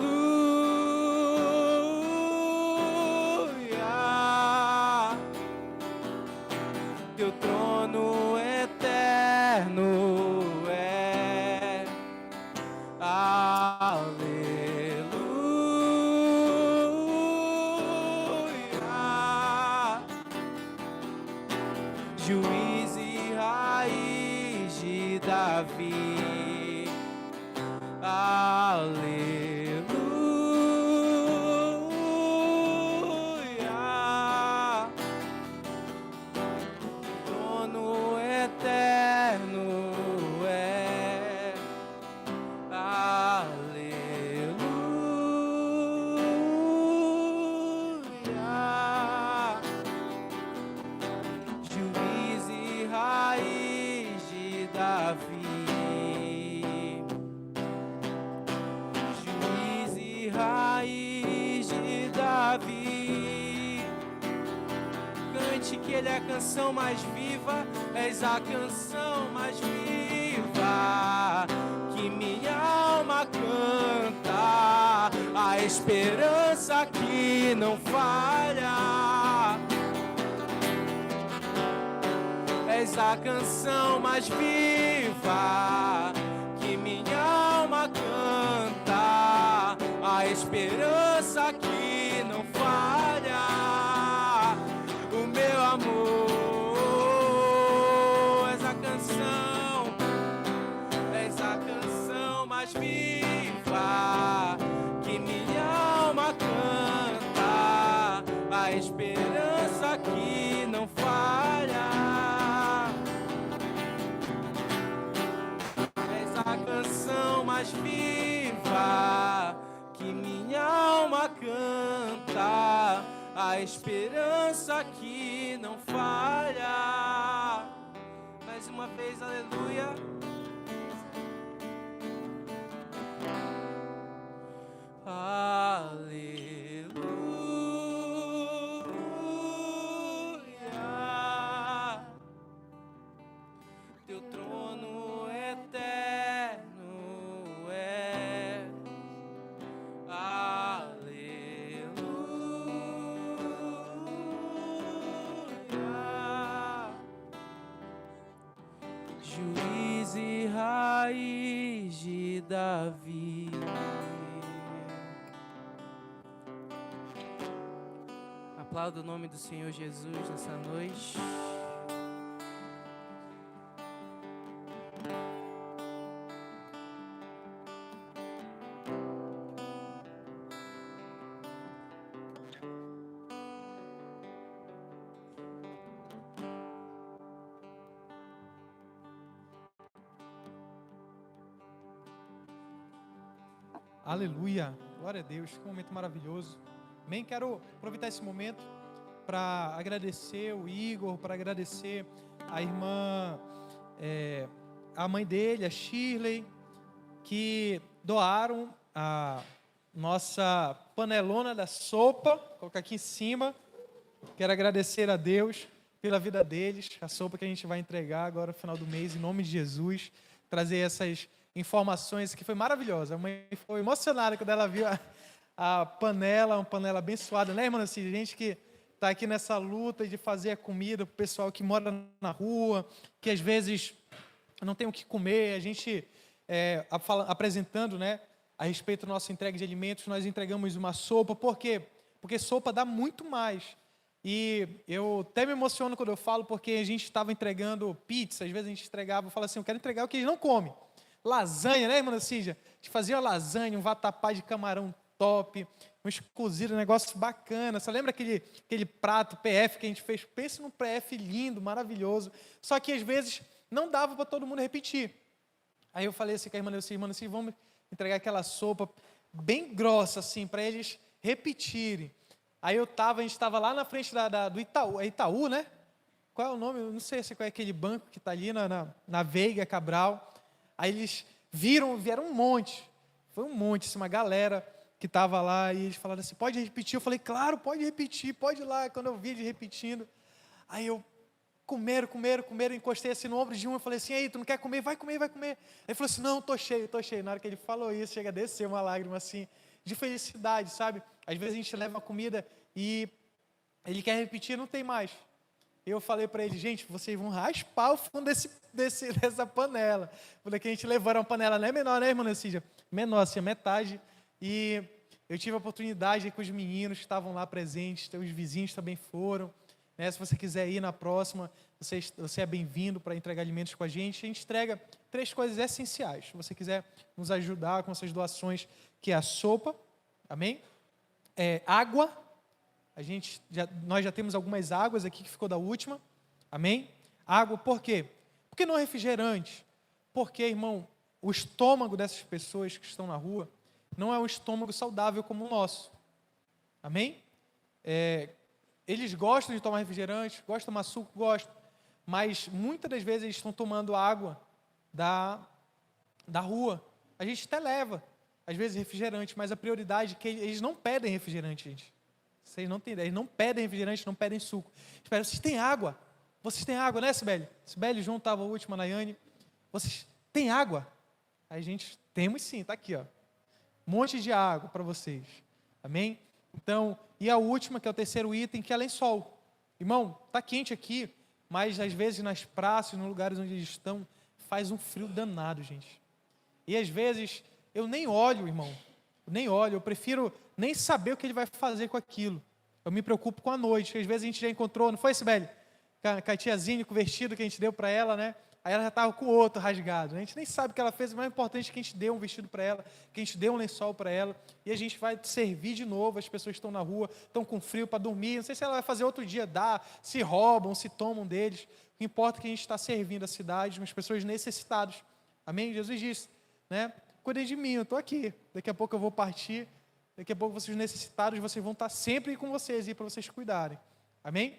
que Ele é a canção mais viva, és a canção mais viva que minha alma canta, a esperança que não falha. És a canção mais viva que minha alma canta, a esperança que não falha. O meu amor, és a canção mais viva que minha alma canta, a esperança que não falha. És a canção mais viva que minha alma canta, a esperança que não falha. Mais uma vez, aleluia. Aleluia. Teu trono eterno é. Aleluia. Juiz e raiz de Davi. Aplauda o nome do Senhor Jesus nessa noite. Aleluia, glória a Deus, que momento maravilhoso. Amém? Quero aproveitar esse momento para agradecer o Igor, para agradecer a irmã, a mãe dele, a Shirley, que doaram a nossa panelona da sopa. Vou colocar aqui em cima. Quero agradecer a Deus pela vida deles, a sopa que a gente vai entregar agora no final do mês, em nome de Jesus. Trazer essas informações que foi maravilhosa. A mãe foi emocionada quando ela viu a panela, uma panela abençoada, né, irmã Nancy? Gente que está aqui nessa luta de fazer a comida para o pessoal que mora na rua, que às vezes não tem o que comer. A gente, apresentando, né, a respeito da nossa entrega de alimentos, nós entregamos uma sopa. Por quê? Porque sopa dá muito mais. E eu até me emociono quando eu falo, porque a gente estava entregando pizza, às vezes a gente entregava, eu falo assim, eu quero entregar o que eles não comem. Lasanha, né, irmã Cídia? A gente fazia lasanha, um vatapá de camarão top, uns cozidos, um negócio bacana. Você lembra aquele prato PF que a gente fez? Pensa num PF lindo, maravilhoso. Só que às vezes não dava para todo mundo repetir. Aí eu falei assim com a irmã Nancy, vamos entregar aquela sopa bem grossa, assim, para eles repetirem. Aí a gente estava lá na frente do Itaú, é Itaú, né? Qual é o nome? Eu não sei qual é aquele banco que está ali na Veiga Cabral. Aí eles vieram um monte, foi um monte, assim, uma galera que estava lá, e eles falaram assim, pode repetir? Eu falei, claro, pode repetir, pode ir lá. Quando eu vi eles repetindo, aí eu, comeram, encostei assim no ombro de um, eu falei assim, aí, tu não quer comer? Vai comer. Aí ele falou assim, não, tô cheio. Na hora que ele falou isso, chega a descer uma lágrima assim, de felicidade, sabe? Às vezes a gente leva a comida e ele quer repetir, não tem mais. Eu falei para ele, gente, vocês vão raspar o fundo dessa panela. Porque a gente levou, era uma panela, não é menor, né, irmã Cídia? Menor, assim, a metade. E eu tive a oportunidade com os meninos que estavam lá presentes, os vizinhos também foram. Né? Se você quiser ir na próxima, você é bem-vindo para entregar alimentos com a gente. A gente entrega 3 coisas essenciais. Se você quiser nos ajudar com essas doações, que é a sopa, amém? Água. Nós já temos algumas águas aqui que ficou da última, amém? Água, por quê? Porque não é refrigerante. Porque, irmão, o estômago dessas pessoas que estão na rua não é um estômago saudável como o nosso, amém? Eles gostam de tomar refrigerante, gostam de tomar suco, gostam, mas muitas das vezes eles estão tomando água da rua. A gente até leva, às vezes, refrigerante, mas a prioridade é que eles não pedem refrigerante, gente. Vocês não têm ideia. Eles não pedem refrigerante, não pedem suco. Espera, vocês têm água? Vocês têm água, né, Sibeli? Sibeli, João estava a última, Nayane. Vocês têm água? Aí a gente, temos sim, está aqui, ó. Um monte de água para vocês. Amém? Então, e a última, que é o terceiro item, que é lençol. Irmão, está quente aqui, mas às vezes nas praças, nos lugares onde eles estão, faz um frio danado, gente. E às vezes, eu nem olho, irmão. Nem olho, eu prefiro nem saber o que ele vai fazer com aquilo. Eu me preocupo com a noite. Às vezes a gente já encontrou, não foi, Sibeli? Com a tiazinha, com o vestido que a gente deu para ela, né? Aí ela já estava com o outro rasgado. A gente nem sabe o que ela fez, o mais importante é que a gente deu um vestido para ela, que a gente deu um lençol para ela, e a gente vai servir de novo. As pessoas estão na rua, estão com frio para dormir. Não sei se ela vai fazer outro dia, se roubam, se tomam deles. O que importa é que a gente está servindo a cidade, umas pessoas necessitadas. Amém? Jesus disse, né? Cuidem de mim, eu estou aqui. Daqui a pouco eu vou partir. Daqui a pouco vocês necessitados, vocês vão estar sempre com vocês e para vocês cuidarem. Amém?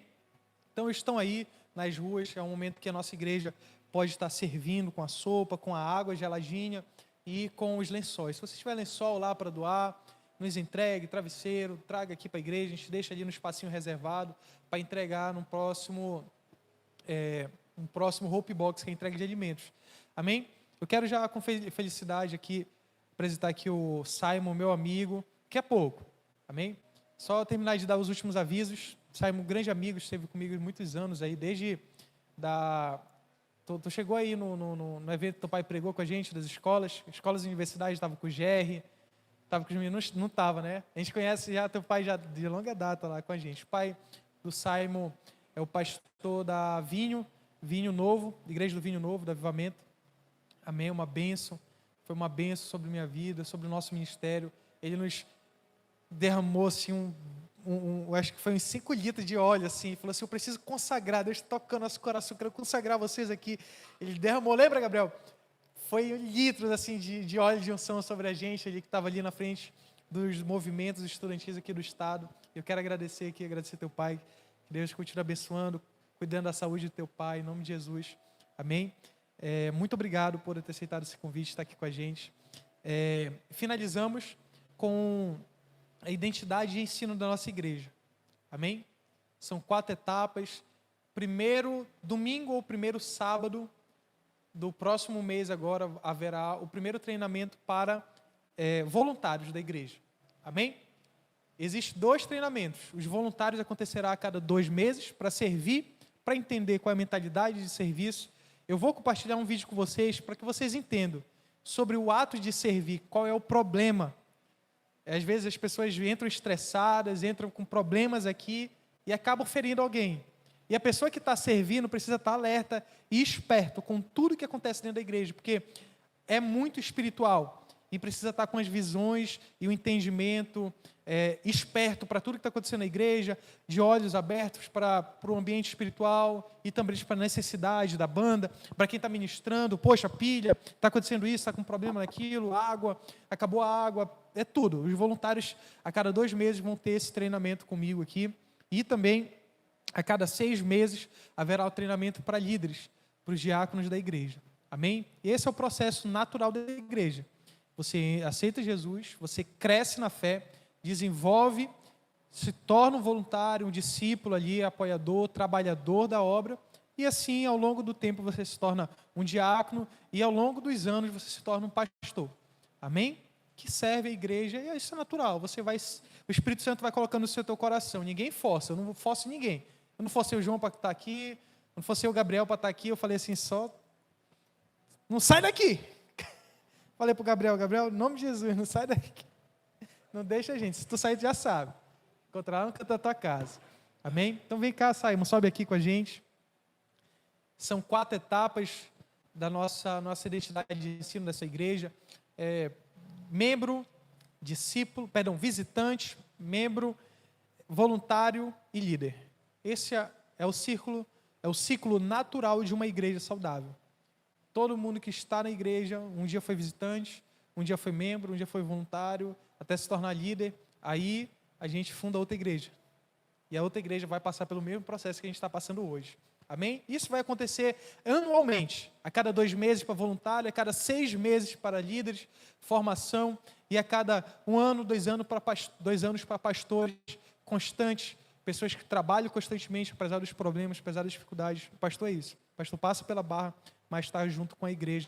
Então estão aí nas ruas, é um momento que a nossa igreja pode estar servindo com a sopa, com a água geladinha e com os lençóis. Se você tiver lençol lá para doar, nos entregue, travesseiro, traga aqui para a igreja, a gente deixa ali no espacinho reservado para entregar no próximo Hope Box, que é a entrega de alimentos. Amém? Eu quero já com felicidade aqui apresentar aqui o Simon, meu amigo, que é pouco. Amém? Só terminar de dar os últimos avisos. Simon, grande amigo, esteve comigo muitos anos aí, desde Tu chegou aí no evento que teu pai pregou com a gente, das escolas e universidades, estava com o Jerry, estava com os meninos, não estava, né? A gente conhece já teu pai já de longa data lá com a gente. O pai do Simon é o pastor da Vinho Novo, Igreja do Vinho Novo, do Avivamento. Amém, uma bênção, foi uma bênção sobre minha vida, sobre o nosso ministério. Ele nos derramou assim acho que foi uns 5 litros de óleo, assim, falou assim, eu preciso consagrar, Deus está tocando nosso coração, quero consagrar vocês aqui. Ele derramou, lembra, Gabriel? Foi litros, assim, de óleo de unção sobre a gente, ele que estava ali na frente dos movimentos estudantis aqui do estado. Eu quero agradecer teu pai, que Deus continue abençoando, cuidando da saúde do teu pai, em nome de Jesus, amém? Muito obrigado por ter aceitado esse convite, estar aqui com a gente. Finalizamos com a identidade e ensino da nossa igreja. Amém? São 4 etapas. Primeiro domingo ou primeiro sábado do próximo mês agora haverá o primeiro treinamento para voluntários da igreja. Amém? Existem 2 treinamentos. Os voluntários acontecerá a cada 2 meses para servir, para entender qual é a mentalidade de serviço. Eu vou compartilhar um vídeo com vocês para que vocês entendam sobre o ato de servir, qual é o problema. Às vezes as pessoas entram estressadas, entram com problemas aqui e acabam ferindo alguém. E a pessoa que está servindo precisa estar alerta e esperto com tudo que acontece dentro da igreja, porque é muito espiritual e precisa estar com as visões e o entendimento esperto para tudo que está acontecendo na igreja, de olhos abertos para o ambiente espiritual e também para a necessidade da banda, para quem está ministrando, poxa, pilha, está acontecendo isso, está com problema naquilo, água, acabou a água, é tudo. Os voluntários, a cada 2 meses, vão ter esse treinamento comigo aqui, e também, a cada 6 meses, haverá o treinamento para líderes, para os diáconos da igreja. Amém? Esse é o processo natural da igreja. Você aceita Jesus, você cresce na fé, desenvolve, se torna um voluntário, um discípulo ali, apoiador, trabalhador da obra, e assim, ao longo do tempo, você se torna um diácono, e ao longo dos anos, você se torna um pastor. Amém? Que serve a igreja, e isso é natural. O Espírito Santo vai colocando isso no seu coração. Ninguém força, eu não forço ninguém. Eu não forcei o João para estar aqui, eu não forcei o Gabriel para estar aqui, eu falei assim, não sai daqui. Falei para o Gabriel, em nome de Jesus, não sai daqui. Não deixa a gente, se tu sair, tu já sabe. Encontrar lá no canto da tua casa. Amém? Então vem cá, Simon, sobe aqui com a gente. São 4 etapas da nossa identidade de ensino dessa igreja. Membro, visitante, membro, voluntário e líder. Esse é o ciclo natural de uma igreja saudável. Todo mundo que está na igreja, um dia foi visitante, um dia foi membro, um dia foi voluntário, até se tornar líder, aí a gente funda outra igreja. E a outra igreja vai passar pelo mesmo processo que a gente está passando hoje. Amém? Isso vai acontecer anualmente, a cada 2 meses para voluntário, a cada 6 meses para líderes, formação, e a cada 1 ano, 2 anos para pastores, constantes, pessoas que trabalham constantemente, apesar dos problemas, apesar das dificuldades. O pastor é isso. O pastor passa pela barra, mas está junto com a igreja.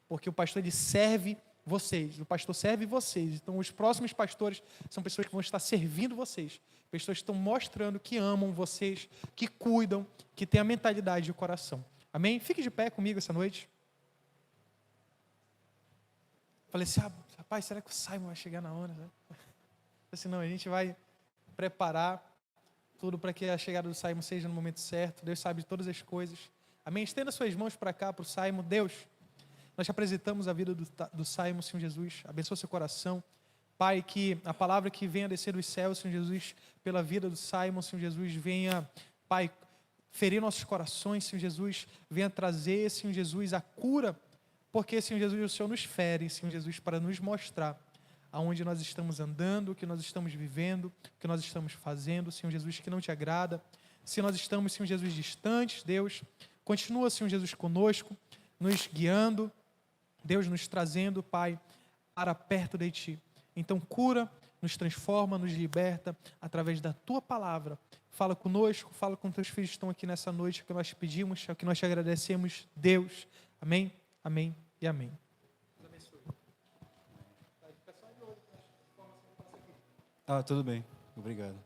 Porque o pastor, ele serve vocês. O pastor serve vocês. Então, os próximos pastores são pessoas que vão estar servindo vocês. Pessoas que estão mostrando que amam vocês, que cuidam, que têm a mentalidade e o coração. Amém? Fique de pé comigo essa noite. Falei assim, rapaz, será que o Simon vai chegar na hora? Né? Assim, não, a gente vai preparar tudo para que a chegada do Simon seja no momento certo. Deus sabe de todas as coisas. Amém? Estenda suas mãos para cá, para o Simon. Deus, nós te apresentamos a vida do Simon, Senhor Jesus. Abençoa seu coração. Pai, que a palavra que venha descer dos céus, Senhor Jesus, pela vida do Simon, Senhor Jesus, venha, Pai, ferir nossos corações, Senhor Jesus, venha trazer, Senhor Jesus, a cura, porque, Senhor Jesus, o Senhor nos fere, Senhor Jesus, para nos mostrar aonde nós estamos andando, o que nós estamos vivendo, o que nós estamos fazendo, Senhor Jesus, que não te agrada. Se nós estamos, Senhor Jesus, distantes, Deus, continua, Senhor Jesus, conosco, nos guiando, Deus, nos trazendo, Pai, para perto de Ti. Então, cura, nos transforma, nos liberta, através da Tua palavra. Fala conosco, fala com Teus filhos que estão aqui nessa noite, é o que nós pedimos, é o que nós te agradecemos, Deus. Amém, amém e amém. Tudo bem, obrigado.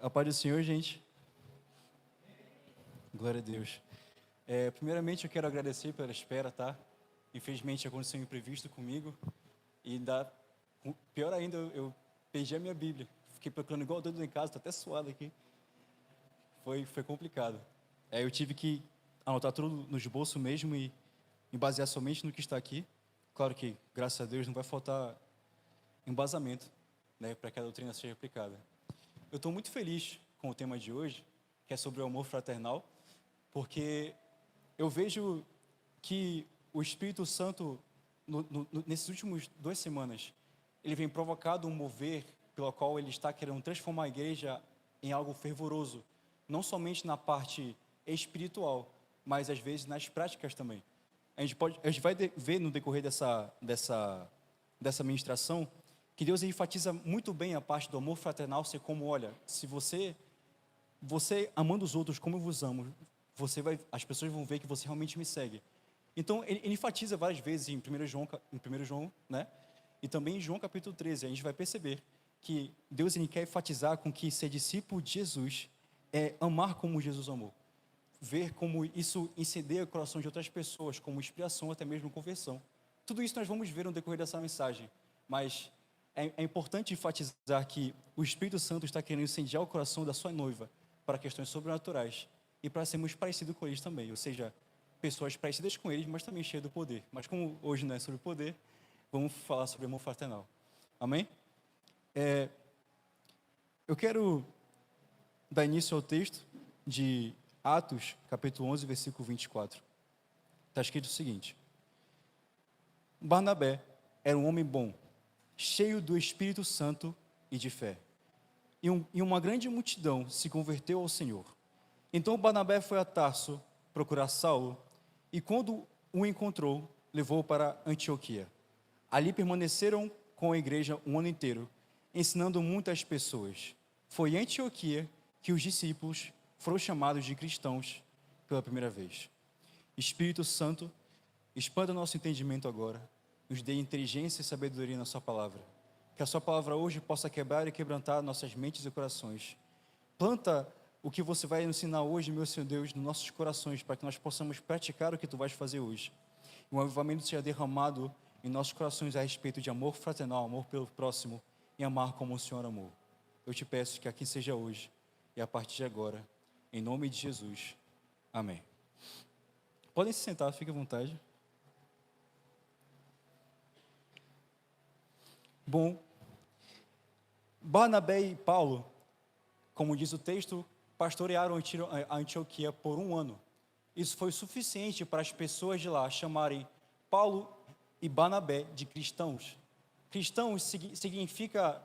A paz do Senhor, gente. Glória a Deus. Primeiramente, eu quero agradecer pela espera, tá? Infelizmente, aconteceu um imprevisto comigo. E pior ainda, eu perdi a minha Bíblia. Fiquei procurando igual doido em casa, estou até suado aqui. Foi complicado. Eu tive que anotar tudo no esboço mesmo e me basear somente no que está aqui. Claro que, graças a Deus, não vai faltar embasamento, né, para que a doutrina seja aplicada. Eu estou muito feliz com o tema de hoje, que é sobre o amor fraternal, porque eu vejo que o Espírito Santo, nesses últimos 2 semanas, ele vem provocado um mover pelo qual ele está querendo transformar a igreja em algo fervoroso, não somente na parte espiritual, mas às vezes nas práticas também. A gente vai ver no decorrer dessa ministração que Deus enfatiza muito bem a parte do amor fraternal, ser como, olha, se você amando os outros como eu vos amo, as pessoas vão ver que você realmente me segue. Então, ele enfatiza várias vezes em 1 João, né? E também em João capítulo 13, a gente vai perceber que Deus ele quer enfatizar com que ser discípulo de Jesus é amar como Jesus amou. Ver como isso incendeia o coração de outras pessoas, como inspiração, até mesmo conversão. Tudo isso nós vamos ver no decorrer dessa mensagem, mas é importante enfatizar que o Espírito Santo está querendo incendiar o coração da sua noiva para questões sobrenaturais e para sermos parecidos com eles também, ou seja, pessoas parecidas com eles, mas também cheias do poder. Mas como hoje não é sobre poder, vamos falar sobre amor fraternal. Amém? Eu quero dar início ao texto de Atos, capítulo 11, versículo 24. Está escrito o seguinte: Barnabé era um homem bom, cheio do Espírito Santo e de fé. E uma grande multidão se converteu ao Senhor. Então Barnabé foi a Tarso procurar Saulo, e quando o encontrou, levou-o para Antioquia. Ali permaneceram com a igreja um ano inteiro, ensinando muitas pessoas. Foi em Antioquia que os discípulos foram chamados de cristãos pela primeira vez. Espírito Santo, expanda nosso entendimento agora, nos dê inteligência e sabedoria na sua palavra. Que a sua palavra hoje possa quebrar e quebrantar nossas mentes e corações. Planta o que você vai ensinar hoje, meu Senhor Deus, nos nossos corações, para que nós possamos praticar o que tu vais fazer hoje. E um avivamento seja derramado em nossos corações a respeito de amor fraternal, amor pelo próximo e amar como o Senhor amou. Eu te peço que aqui seja hoje e a partir de agora, em nome de Jesus. Amém. Podem se sentar, fiquem à vontade. Bom, Barnabé e Paulo, como diz o texto, pastorearam a Antioquia por 1 ano. Isso foi suficiente para as pessoas de lá chamarem Paulo e Barnabé de cristãos. Cristãos significa,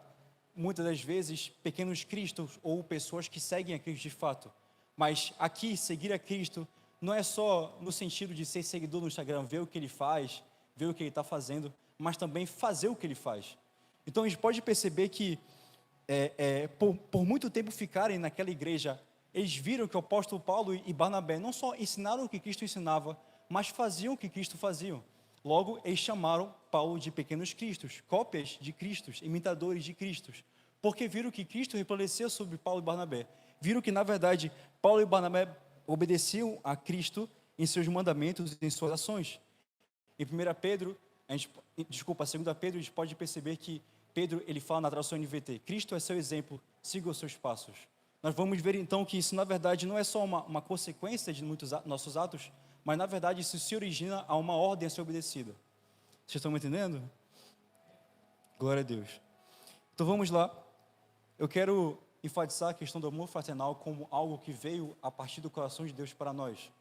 muitas das vezes, pequenos cristos ou pessoas que seguem a Cristo de fato. Mas aqui, seguir a Cristo não é só no sentido de ser seguidor no Instagram, ver o que ele faz, ver o que ele está fazendo, mas também fazer o que ele faz. Então, a gente pode perceber que por muito tempo ficarem naquela igreja, eles viram que o apóstolo Paulo e Barnabé não só ensinaram o que Cristo ensinava, mas faziam o que Cristo fazia. Logo, eles chamaram Paulo de pequenos cristos, cópias de Cristos, imitadores de Cristos, porque viram que Cristo resplandeceu sobre Paulo e Barnabé. Viram que, na verdade, Paulo e Barnabé obedeciam a Cristo em seus mandamentos e em suas ações. Em 2 Pedro, a 2 Pedro, a gente pode perceber que Pedro, ele fala na tradução NVT, Cristo é seu exemplo, siga os seus passos. Nós vamos ver então que isso, na verdade, não é só uma consequência de muitos nossos atos, mas, na verdade, isso se origina a uma ordem a ser obedecida. Vocês estão me entendendo? Glória a Deus. Então, vamos lá. Eu quero enfatizar a questão do amor fraternal como algo que veio a partir do coração de Deus para nós.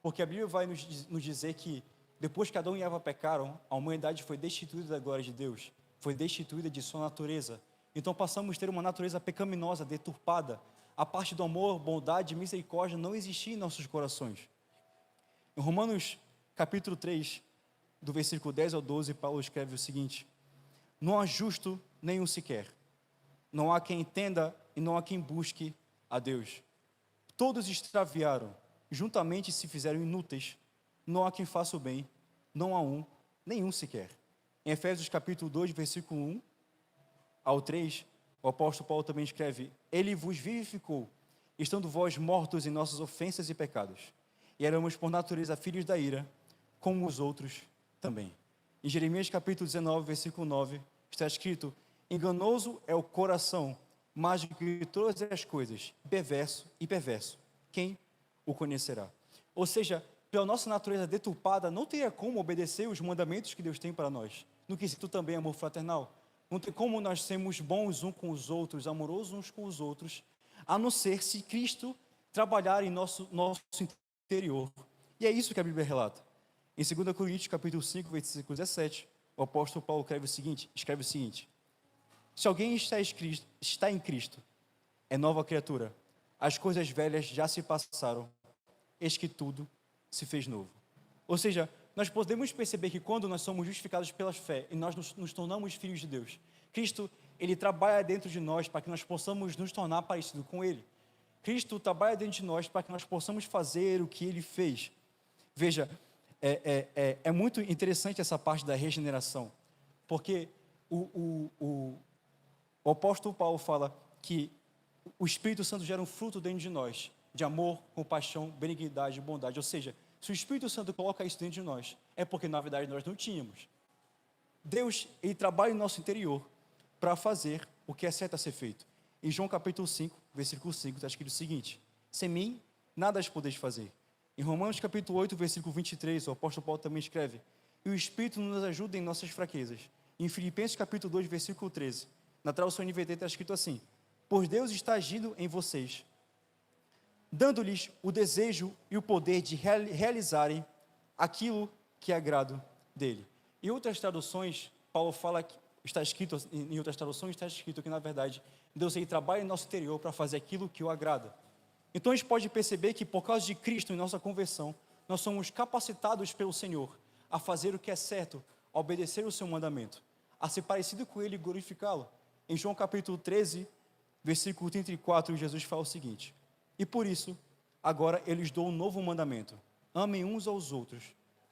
Porque a Bíblia vai nos dizer que, depois que Adão e Eva pecaram, a humanidade foi destituída da glória de Deus, foi destituída de sua natureza. Então, passamos a ter uma natureza pecaminosa, deturpada. A parte do amor, bondade e misericórdia não existia em nossos corações. Em Romanos capítulo 3, do versículo 10 ao 12, Paulo escreve o seguinte: não há justo nenhum sequer, não há quem entenda e não há quem busque a Deus. Todos extraviaram, juntamente se fizeram inúteis, não há quem faça o bem, não há nenhum sequer. Em Efésios capítulo 2, versículo 1 ao 3, o apóstolo Paulo também escreve: ele vos vivificou, estando vós mortos em nossas ofensas e pecados, e éramos por natureza filhos da ira, como os outros também. Em Jeremias capítulo 19, versículo 9, está escrito: enganoso é o coração, mais do que todas as coisas, perverso e perverso, quem o conhecerá? Ou seja, pela nossa natureza deturpada, não teria como obedecer os mandamentos que Deus tem para nós, no quesito também amor fraternal. Não tem como nós sermos bons uns com os outros, amorosos uns com os outros, a não ser se Cristo trabalhar em nosso interior. E é isso que a Bíblia relata. Em 2 Coríntios, capítulo 5, versículo 17, o apóstolo Paulo escreve o seguinte: se alguém está em Cristo, é nova criatura. As coisas velhas já se passaram, eis que tudo se fez novo. Ou seja, nós podemos perceber que quando nós somos justificados pela fé e nós nos tornamos filhos de Deus, Cristo, Ele trabalha dentro de nós para que nós possamos nos tornar parecidos com Ele. Cristo trabalha dentro de nós para que nós possamos fazer o que Ele fez. Veja, é muito interessante essa parte da regeneração, porque o apóstolo Paulo fala que o Espírito Santo gera um fruto dentro de nós, de amor, compaixão, benignidade e bondade. Ou seja, se o Espírito Santo coloca isso dentro de nós, é porque na verdade nós não tínhamos. Deus, Ele trabalha no nosso interior para fazer o que é certo a ser feito. Em João capítulo 5, versículo 5, está escrito o seguinte: sem mim, nada podeis fazer. Em Romanos capítulo 8, versículo 23, o apóstolo Paulo também escreve: e o Espírito nos ajuda em nossas fraquezas. Em Filipenses capítulo 2, versículo 13, na tradução NVT está escrito assim: pois Deus está agindo em vocês, dando-lhes o desejo e o poder de realizarem aquilo que é agrado dele. Em outras traduções, Paulo fala que está escrito, em outras traduções está escrito que, na verdade, Deus ele trabalha em nosso interior para fazer aquilo que o agrada. Então a gente pode perceber que por causa de Cristo em nossa conversão, nós somos capacitados pelo Senhor a fazer o que é certo, a obedecer o seu mandamento, a ser parecido com Ele e glorificá-lo. Em João capítulo 13, versículo 34, Jesus fala o seguinte: e por isso, agora eu lhes dou um novo mandamento: amem uns aos outros,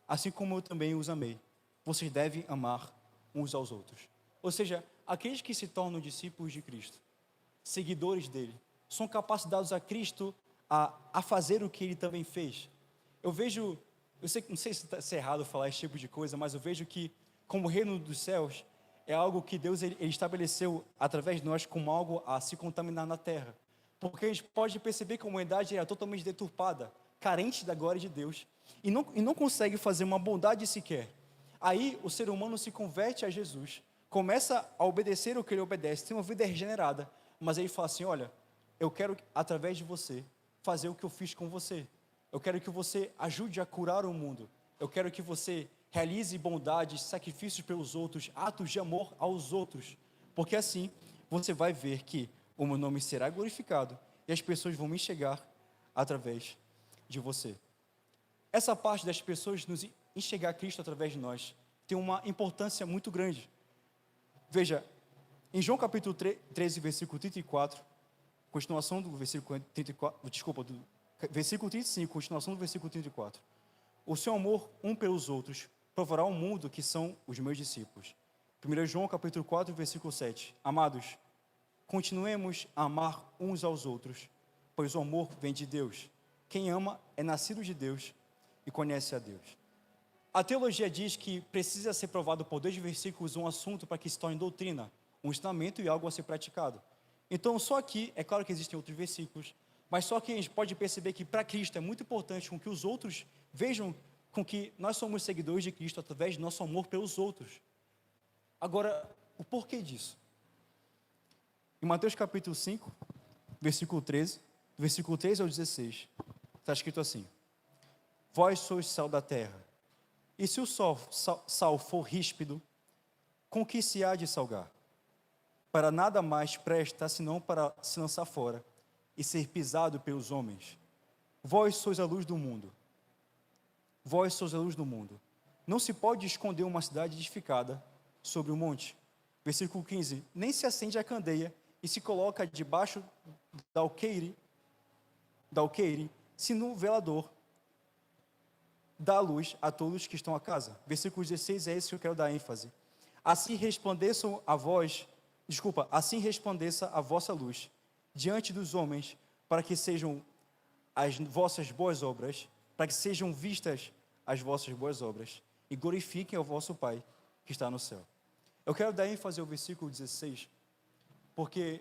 assim como eu também os amei. Vocês devem amar uns aos outros. Ou seja, aqueles que se tornam discípulos de Cristo, seguidores dele, são capacitados a Cristo a fazer o que ele também fez. Eu vejo, não sei se é errado falar esse tipo de coisa, mas eu vejo que, como o reino dos céus, é algo que Deus ele estabeleceu através de nós como algo a se contaminar na terra. Porque a gente pode perceber que a humanidade é totalmente deturpada, carente da glória de Deus, e não consegue fazer uma bondade sequer. Aí o ser humano se converte a Jesus, começa a obedecer o que ele obedece, tem uma vida regenerada, mas ele fala assim: olha, eu quero, através de você, fazer o que eu fiz com você. Eu quero que você ajude a curar o mundo. Eu quero que você realize bondades, sacrifícios pelos outros, atos de amor aos outros. Porque assim, você vai ver que o meu nome será glorificado e as pessoas vão me enxergar através de você. Essa parte das pessoas nos enxergar Cristo através de nós tem uma importância muito grande. Veja, Em João capítulo 13, versículo 34, continuação do versículo 34, desculpa, do versículo 35, continuação do versículo 34. O seu amor um pelos outros provará ao mundo que são os meus discípulos. 1 João capítulo 4, versículo 7. Amados, continuemos a amar uns aos outros, pois o amor vem de Deus. Quem ama é nascido de Deus e conhece a Deus. A teologia diz que precisa ser provado por 2 versículos um assunto para que se torne doutrina, um ensinamento e algo a ser praticado. Então, só aqui, é claro que existem outros versículos, mas só que a gente pode perceber que para Cristo é muito importante com que os outros vejam com que nós somos seguidores de Cristo através do nosso amor pelos outros. Agora, o porquê disso? Em Mateus capítulo 5, versículo 13, do versículo 13 ao 16, está escrito assim: Vós sois sal da terra, e se o sal for ríspido, com que se há de salgar? Para nada mais presta, senão para se lançar fora e ser pisado pelos homens. Vós sois a luz do mundo. Vós sois a luz do mundo. Não se pode esconder uma cidade edificada sobre um monte. Versículo 15. Nem se acende a candeia e se coloca debaixo da alqueire, se no velador dá luz a todos que estão a casa. Versículo 16 é esse que eu quero dar ênfase. Assim resplandeça a vossa luz diante dos homens, para que sejam as vossas boas obras, para que sejam vistas as vossas boas obras e glorifiquem ao vosso Pai que está no céu. Eu quero dar ênfase ao versículo 16, porque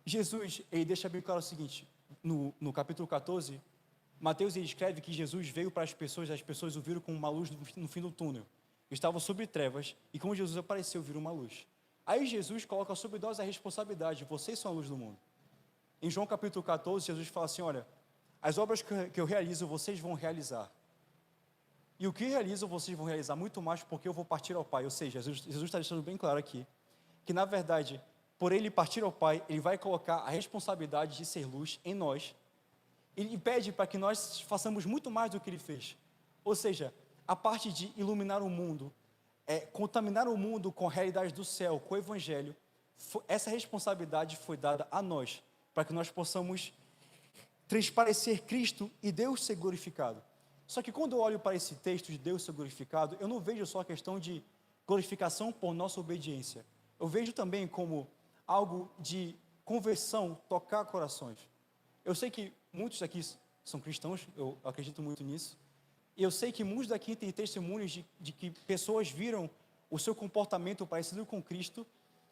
Jesus, ele deixa bem claro o seguinte, no capítulo 14, Mateus ele escreve que Jesus veio para as pessoas o viram como uma luz no fim do túnel. Estavam sobre trevas, e quando Jesus apareceu, viram uma luz. Aí Jesus coloca sobre nós a responsabilidade, vocês são a luz do mundo. Em João capítulo 14, Jesus fala assim, olha, as obras que eu realizo, vocês vão realizar. E o que realizo, vocês vão realizar muito mais, porque eu vou partir ao Pai. Ou seja, Jesus está deixando bem claro aqui, que na verdade, por ele partir ao Pai, ele vai colocar a responsabilidade de ser luz em nós, e pede para que nós façamos muito mais do que ele fez. Ou seja, a parte de iluminar o mundo, contaminar o mundo com a realidade do céu, com o Evangelho, essa responsabilidade foi dada a nós, para que nós possamos transparecer Cristo e Deus ser glorificado. Só que quando eu olho para esse texto de Deus ser glorificado, eu não vejo só a questão de glorificação por nossa obediência. Eu vejo também como algo de conversão, tocar corações. Eu sei que muitos aqui são cristãos, eu acredito muito nisso. E eu sei que muitos daqui têm testemunhos de que pessoas viram o seu comportamento parecido com Cristo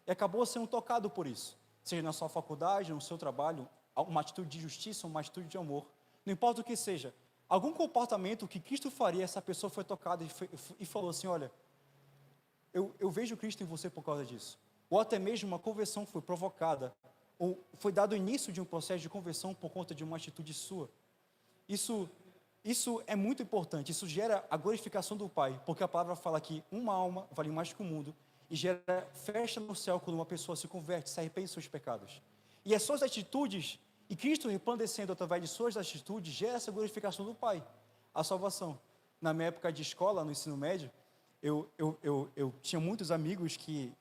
e acabou sendo tocado por isso. Seja na sua faculdade, no seu trabalho, uma atitude de justiça, uma atitude de amor. Não importa o que seja. Algum comportamento que Cristo faria, essa pessoa foi tocada e falou assim, olha, eu vejo Cristo em você por causa disso. Ou até mesmo uma conversão foi provocada, ou foi dado o início de um processo de conversão por conta de uma atitude sua. Isso é muito importante, isso gera a glorificação do Pai, porque a palavra fala que uma alma vale mais que o mundo, e gera festa no céu quando uma pessoa se converte, se arrepende de seus pecados. E as suas atitudes, e Cristo resplandecendo através de suas atitudes, gera essa glorificação do Pai, a salvação. Na minha época de escola, no ensino médio, eu tinha muitos amigos que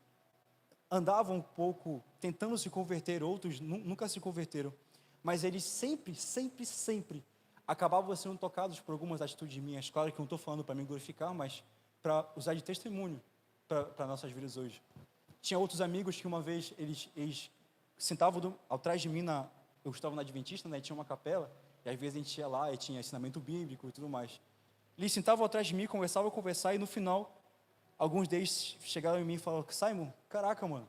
andavam um pouco tentando se converter, outros nunca se converteram, mas eles sempre acabavam sendo tocados por algumas atitudes minhas. Claro que eu não estou falando para me glorificar, mas para usar de testemunho para nossas vidas hoje. Tinha outros amigos que uma vez eles sentavam atrás de mim, eu estava na Adventista, né, tinha uma capela, e às vezes a gente ia lá e tinha ensinamento bíblico e tudo mais. Eles sentavam atrás de mim, conversavam, e no final, alguns deles chegaram em mim e falaram, Simon, caraca, mano,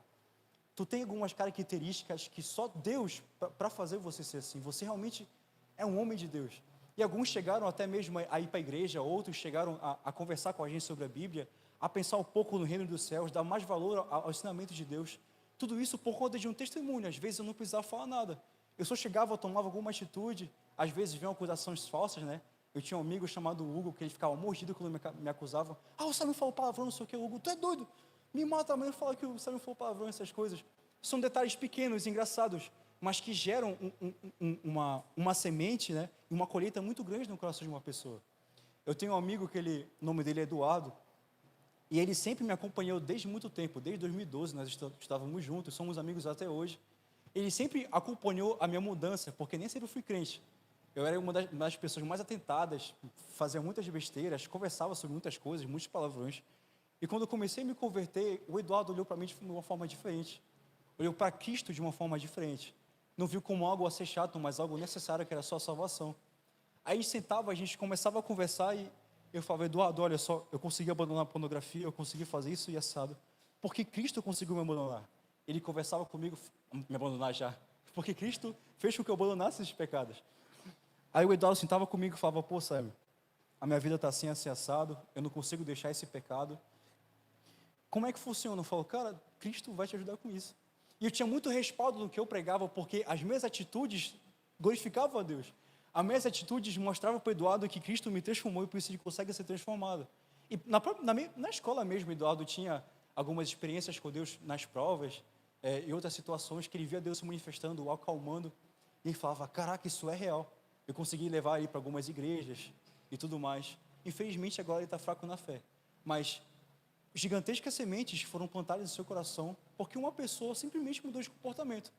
tu tem algumas características que só Deus, para fazer você ser assim, você realmente é um homem de Deus. E alguns chegaram até mesmo a ir para a igreja, outros chegaram a conversar com a gente sobre a Bíblia, a pensar um pouco no reino dos céus, dar mais valor ao ensinamento de Deus. Tudo isso por conta de um testemunho. Às vezes eu não precisava falar nada. Eu só chegava, tomava alguma atitude, às vezes vinham acusações falsas, né? Eu tinha um amigo chamado Hugo, que ele ficava mordido quando me acusava. O Samuel falou palavrão, não sei o que, Hugo, tu é doido? Me mata amanhã e fala que o Samuel falou palavrão, essas coisas. São detalhes pequenos, engraçados, mas que geram uma semente, né? E uma colheita muito grande no coração de uma pessoa. Eu tenho um amigo que o nome dele é Eduardo, E ele sempre me acompanhou desde muito tempo, desde 2012, nós estávamos juntos, somos amigos até hoje. Ele sempre acompanhou a minha mudança, porque nem sempre eu fui crente. Eu era uma das pessoas mais atentadas, fazia muitas besteiras, conversava sobre muitas coisas, muitos palavrões. E quando eu comecei a me converter, o Eduardo olhou para mim de uma forma diferente. Olhou para Cristo de uma forma diferente. Não viu como algo a ser chato, mas algo necessário, que era só a salvação. Aí a gente sentava, a gente começava a conversar e eu falava, Eduardo, olha só, eu consegui abandonar a pornografia, eu consegui fazer isso e assado. Porque Cristo conseguiu me abandonar. Ele conversava comigo, me abandonar já. Porque Cristo fez com que eu abandonasse esses pecados. Aí o Eduardo sentava comigo e falava, pô, Sérgio, a minha vida está assim assado, eu não consigo deixar esse pecado. Como é que funciona? Eu falo, cara, Cristo vai te ajudar com isso. E eu tinha muito respaldo no que eu pregava, porque as minhas atitudes glorificavam a Deus. As minhas atitudes mostravam para o Eduardo que Cristo me transformou e por isso ele consegue ser transformado. E na escola mesmo, o Eduardo tinha algumas experiências com Deus nas provas, e outras situações que ele via Deus se manifestando, o acalmando. E ele falava, caraca, isso é real. Eu consegui levar ele para algumas igrejas e tudo mais. Infelizmente, agora ele está fraco na fé. Mas gigantescas sementes foram plantadas no seu coração porque uma pessoa simplesmente mudou de comportamento.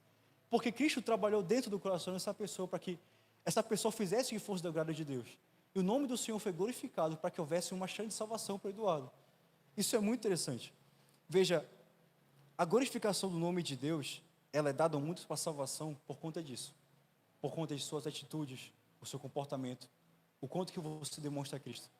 Porque Cristo trabalhou dentro do coração dessa pessoa para que essa pessoa fizesse o que fosse da glória de Deus. E o nome do Senhor foi glorificado para que houvesse uma chance de salvação para Eduardo. Isso é muito interessante. Veja, a glorificação do nome de Deus, ela é dada muito para a salvação por conta disso. Por conta de suas atitudes, o seu comportamento, o quanto que você demonstra a Cristo.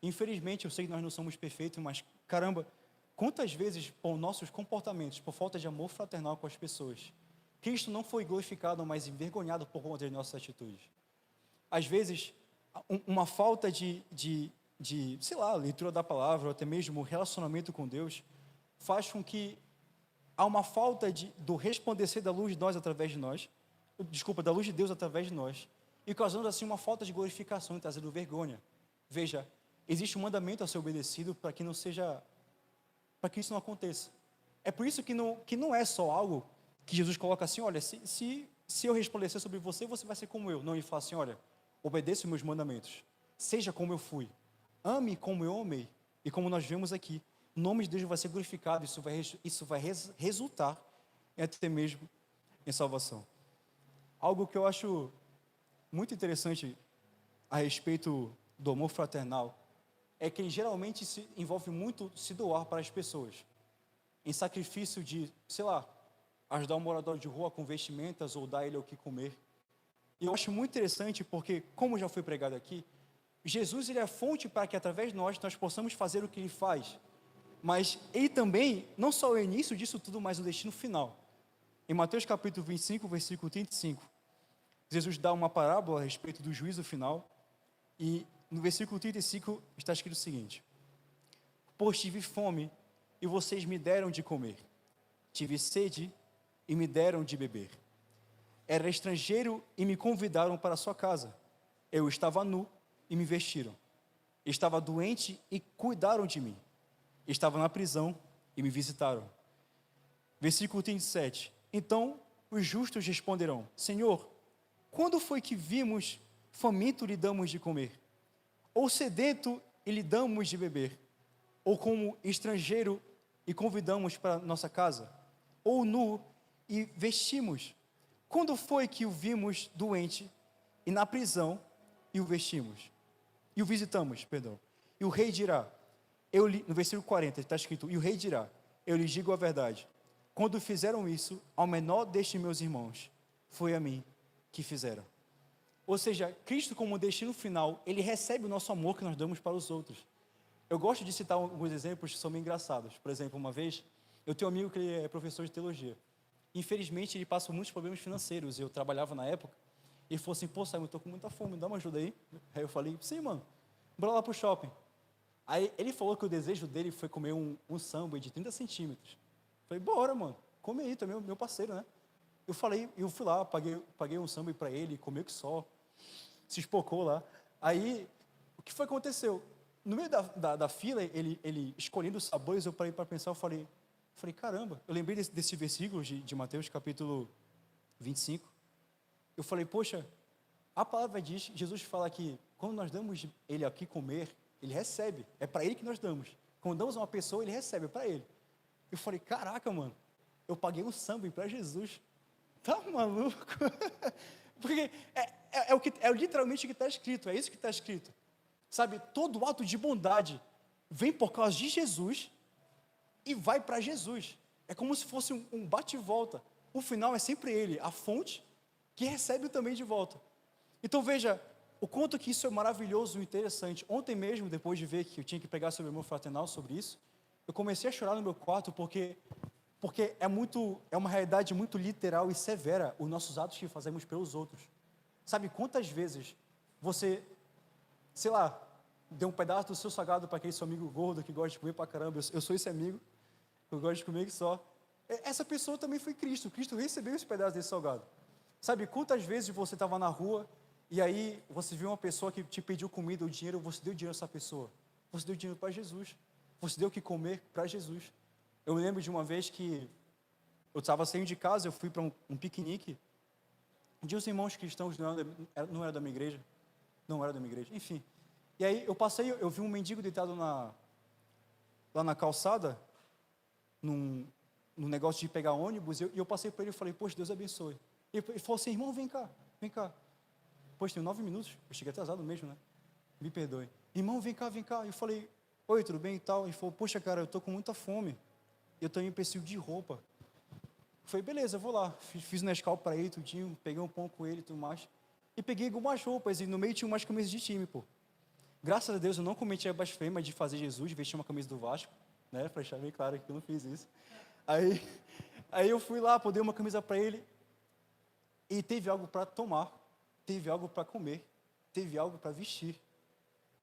Infelizmente, eu sei que nós não somos perfeitos, mas, caramba, quantas vezes, por nossos comportamentos, por falta de amor fraternal com as pessoas, Cristo não foi glorificado, mas envergonhado por conta de nossas atitudes. Às vezes, uma falta de sei lá, leitura da palavra, ou até mesmo relacionamento com Deus, faz com que há uma falta do resplandecer da luz de nós através de nós, da luz de Deus através de nós, e causando assim uma falta de glorificação e trazendo vergonha. Veja, existe um mandamento a ser obedecido para que isso não aconteça. É por isso que não é só algo que Jesus coloca assim, olha, se eu resplandecer sobre você, você vai ser como eu. Não, ele fala assim, olha, obedeça os meus mandamentos, seja como eu fui, ame como eu amei, e como nós vemos aqui, o nome de Deus vai ser glorificado, isso vai resultar até mesmo em salvação. Algo que eu acho muito interessante a respeito do amor fraternal é que ele geralmente se envolve muito se doar para as pessoas, em sacrifício de, sei lá, ajudar um morador de rua com vestimentas ou dar ele o que comer. E eu acho muito interessante porque, como já foi pregado aqui, Jesus ele é a fonte para que através de nós possamos fazer o que ele faz, mas ele também, não só o início disso tudo, mas o destino final. Em Mateus capítulo 25, versículo 35, Jesus dá uma parábola a respeito do juízo final, e no versículo 35 está escrito o seguinte: pois tive fome e vocês me deram de comer, tive sede e me deram de beber, era estrangeiro e me convidaram para a sua casa, eu estava nu e me vestiram, estava doente e cuidaram de mim, estava na prisão e me visitaram. Versículo 37, então os justos responderão, Senhor, quando foi que vimos faminto lhe damos de comer, ou sedento e lhe damos de beber, ou como estrangeiro e convidamos para nossa casa, ou nu e vestimos? Quando foi que o vimos doente e na prisão e o vestimos? E o visitamos, perdão. E o rei dirá, no versículo 40 está escrito, e o rei dirá, eu lhes digo a verdade, quando fizeram isso ao menor destes meus irmãos, foi a mim que fizeram. Ou seja, Cristo como destino final, ele recebe o nosso amor que nós damos para os outros. Eu gosto de citar alguns exemplos que são bem engraçados. Por exemplo, uma vez, eu tenho um amigo que ele é professor de teologia. Infelizmente, ele passa por muitos problemas financeiros. Eu trabalhava na época, e ele falou assim, pô, Simon, eu estou com muita fome, me dá uma ajuda aí. Aí eu falei, sim, mano, bora lá pro shopping. Aí ele falou que o desejo dele foi comer um samba de 30 centímetros. Eu falei, bora, mano, come aí, tu é meu parceiro, né? Eu fui lá, paguei um samba para ele, comeu que só, se espocou lá. Aí, o que foi que aconteceu? No meio da fila, ele escolhendo os sabores, eu parei para pensar, eu falei, caramba, eu lembrei desse versículo de Mateus, capítulo 25. Eu falei, poxa, a palavra Jesus fala que quando nós damos ele aqui comer, ele recebe, é para ele que nós damos. Quando damos a uma pessoa, ele recebe para ele. Eu falei, caraca, mano, eu paguei um samba para Jesus. Tá maluco? Porque é literalmente o que está escrito, é isso que está escrito. Sabe, todo ato de bondade vem por causa de Jesus e vai para Jesus. É como se fosse um bate e volta. O final é sempre ele, a fonte, que recebe também de volta. Então veja, o quanto que isso é maravilhoso e interessante. Ontem mesmo, depois de ver que eu tinha que pregar sobre o amor fraternal, sobre isso, eu comecei a chorar no meu quarto porque é uma realidade muito literal e severa os nossos atos que fazemos pelos outros. Sabe quantas vezes você, sei lá, deu um pedaço do seu salgado para aquele seu amigo gordo que gosta de comer pra caramba? Eu sou esse amigo, eu gosto de comer que só. Essa pessoa também foi Cristo. Cristo recebeu esse pedaço desse salgado. Sabe quantas vezes você estava na rua e aí você viu uma pessoa que te pediu comida ou dinheiro, você deu dinheiro a essa pessoa. Você deu dinheiro para Jesus. Você deu o que comer para Jesus. Eu me lembro de uma vez que eu estava saindo de casa, eu fui para um piquenique de uns irmãos cristãos, não era da minha igreja, enfim. E aí eu vi um mendigo deitado lá na calçada, num negócio de pegar ônibus, e eu passei por ele e falei, poxa, Deus abençoe. E ele falou assim, irmão, vem cá. Poxa, tem 9 minutos, eu cheguei atrasado mesmo, né? Me perdoe. Irmão, vem cá. Eu falei, oi, tudo bem e tal? Ele falou, poxa, cara, eu estou com muita fome, eu também preciso de roupa. Eu falei, beleza, eu vou lá. Fiz um Nescau para ele, tudinho, peguei um pão com ele e tudo mais. E peguei algumas roupas, e no meio tinha umas camisas de time, pô. Graças a Deus eu não cometi a blasfêmia de fazer Jesus, vestir uma camisa do Vasco, né? Para deixar bem claro que eu não fiz isso. Aí eu fui lá, dei uma camisa para ele, e teve algo para tomar, teve algo para comer, teve algo para vestir.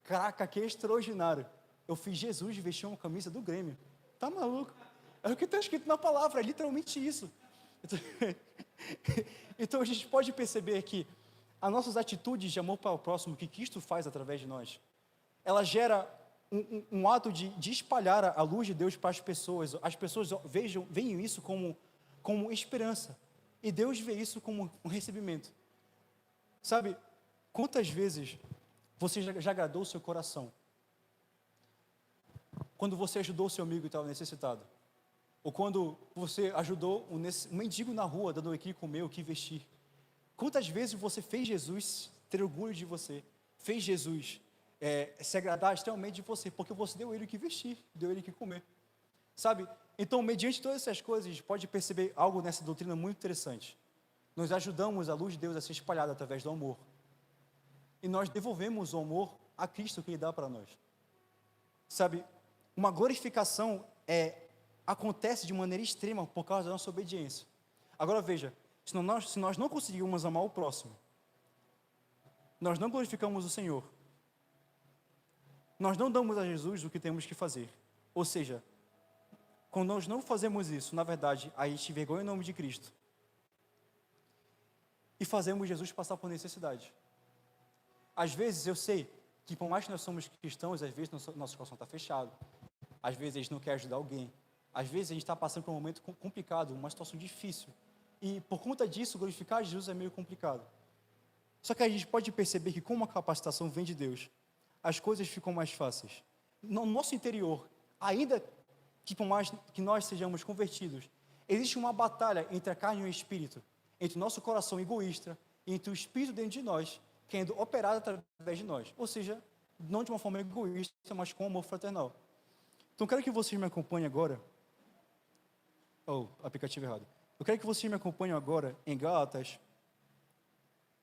Caraca, que extraordinário. Eu fiz Jesus vestir uma camisa do Grêmio. Tá maluco? É o que está escrito na palavra, é literalmente isso. Então a gente pode perceber que as nossas atitudes de amor para o próximo, que Cristo faz através de nós, ela gera um ato de espalhar a luz de Deus para as pessoas. As pessoas veem isso como esperança. E Deus vê isso como um recebimento. Sabe, quantas vezes você já agradou o seu coração? Quando você ajudou o seu amigo que estava necessitado. Ou quando você ajudou um mendigo na rua, dando o que comer, o que vestir. Quantas vezes você fez Jesus ter orgulho de você? Fez Jesus se agradar extremamente de você, porque você deu ele o que vestir, deu ele o que comer. Sabe? Então, mediante todas essas coisas, a gente pode perceber algo nessa doutrina muito interessante. Nós ajudamos a luz de Deus a ser espalhada através do amor. E nós devolvemos o amor a Cristo que Ele dá para nós. Sabe? Uma glorificação acontece de maneira extrema por causa da nossa obediência. Agora veja, se nós não conseguirmos amar o próximo, nós não glorificamos o Senhor, nós não damos a Jesus o que temos que fazer. Ou seja, quando nós não fazemos isso, na verdade, a gente envergonha o nome de Cristo e fazemos Jesus passar por necessidade. Às vezes eu sei que por mais que nós somos cristãos, às vezes nosso coração está fechado, às vezes a gente não quer ajudar alguém, às vezes a gente está passando por um momento complicado, uma situação difícil, e por conta disso glorificar Jesus é meio complicado. Só que a gente pode perceber que com uma capacitação vem de Deus, as coisas ficam mais fáceis. No nosso interior, ainda que por mais que nós sejamos convertidos, existe uma batalha entre a carne e o espírito, entre o nosso coração egoísta e entre o espírito dentro de nós, querendo operar através de nós. Ou seja, não de uma forma egoísta, mas com amor fraternal. Então, quero que vocês me acompanhem agora. Aplicativo errado. Eu quero que vocês me acompanhem agora em Gálatas,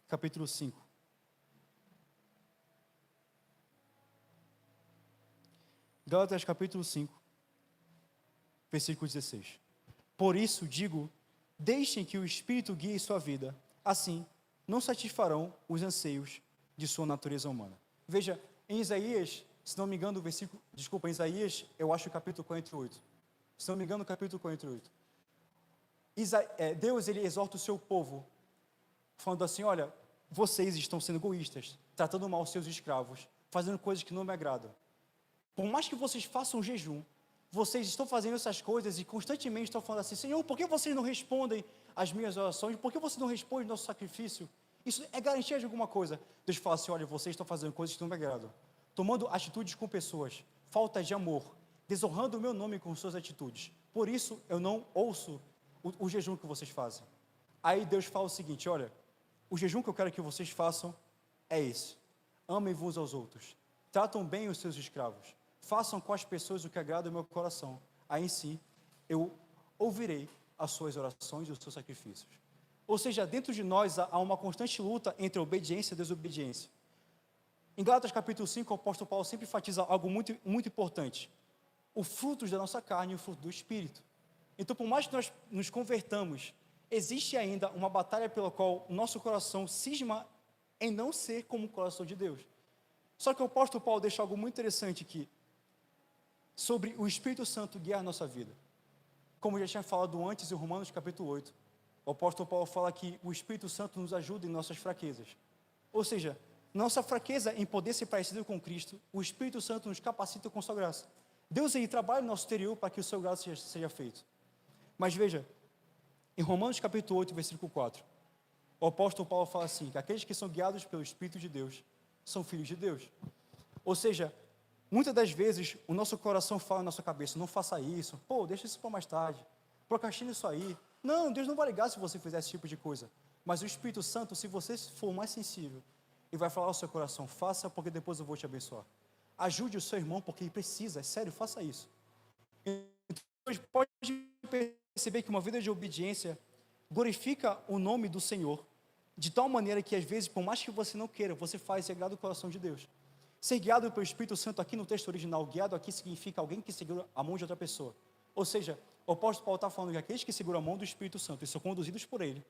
capítulo 5. Gálatas, capítulo 5, versículo 16. Por isso digo, deixem que o Espírito guie sua vida, assim não satisfarão os anseios de sua natureza humana. Veja, em Isaías, se não me engano, em Isaías, eu acho o capítulo 48. Se não me engano, o capítulo 48. Deus, ele exorta o seu povo, falando assim, olha, vocês estão sendo egoístas, tratando mal os seus escravos, fazendo coisas que não me agradam. Por mais que vocês façam jejum, vocês estão fazendo essas coisas e constantemente estão falando assim, Senhor, por que vocês não respondem às minhas orações? Por que você não responde ao nosso sacrifício? Isso é garantia de alguma coisa. Deus fala assim, olha, vocês estão fazendo coisas que não me agradam, tomando atitudes com pessoas, falta de amor, desonrando o meu nome com suas atitudes. Por isso, eu não ouço o jejum que vocês fazem. Aí Deus fala o seguinte, olha, o jejum que eu quero que vocês façam é esse. Amem-vos uns aos outros. Tratam bem os seus escravos. Façam com as pessoas o que agrada ao meu coração. Aí sim, eu ouvirei as suas orações e os seus sacrifícios. Ou seja, dentro de nós há uma constante luta entre obediência e desobediência. Em Gálatas capítulo 5, o apóstolo Paulo sempre enfatiza algo muito, muito importante. O fruto da nossa carne e o fruto do Espírito. Então, por mais que nós nos convertamos, existe ainda uma batalha pela qual o nosso coração cisma em não ser como o coração de Deus. Só que o apóstolo Paulo deixa algo muito interessante aqui, sobre o Espírito Santo guiar a nossa vida. Como eu já tinha falado antes em Romanos capítulo 8, o apóstolo Paulo fala que o Espírito Santo nos ajuda em nossas fraquezas. Ou seja, nossa fraqueza em poder ser parecido com Cristo, o Espírito Santo nos capacita com sua graça. Deus aí trabalha no nosso exterior para que o seu graça seja feito. Mas veja, em Romanos capítulo 8, versículo 4, o apóstolo Paulo fala assim, que aqueles que são guiados pelo Espírito de Deus, são filhos de Deus. Ou seja, muitas das vezes o nosso coração fala na nossa cabeça, não faça isso, pô, deixa isso para mais tarde, procrastine isso aí. Não, Deus não vai ligar se você fizer esse tipo de coisa. Mas o Espírito Santo, se você for mais sensível, ele vai falar ao seu coração, faça porque depois eu vou te abençoar. Ajude o seu irmão porque ele precisa, é sério, faça isso. Então, a gente pode perceber que uma vida de obediência glorifica o nome do Senhor, de tal maneira que às vezes, por mais que você não queira, você faz e agrada o coração de Deus. Ser guiado pelo Espírito Santo aqui no texto original, guiado aqui significa alguém que segura a mão de outra pessoa. Ou seja, o apóstolo Paulo está falando que aqueles que seguram a mão do Espírito Santo e são conduzidos por ele,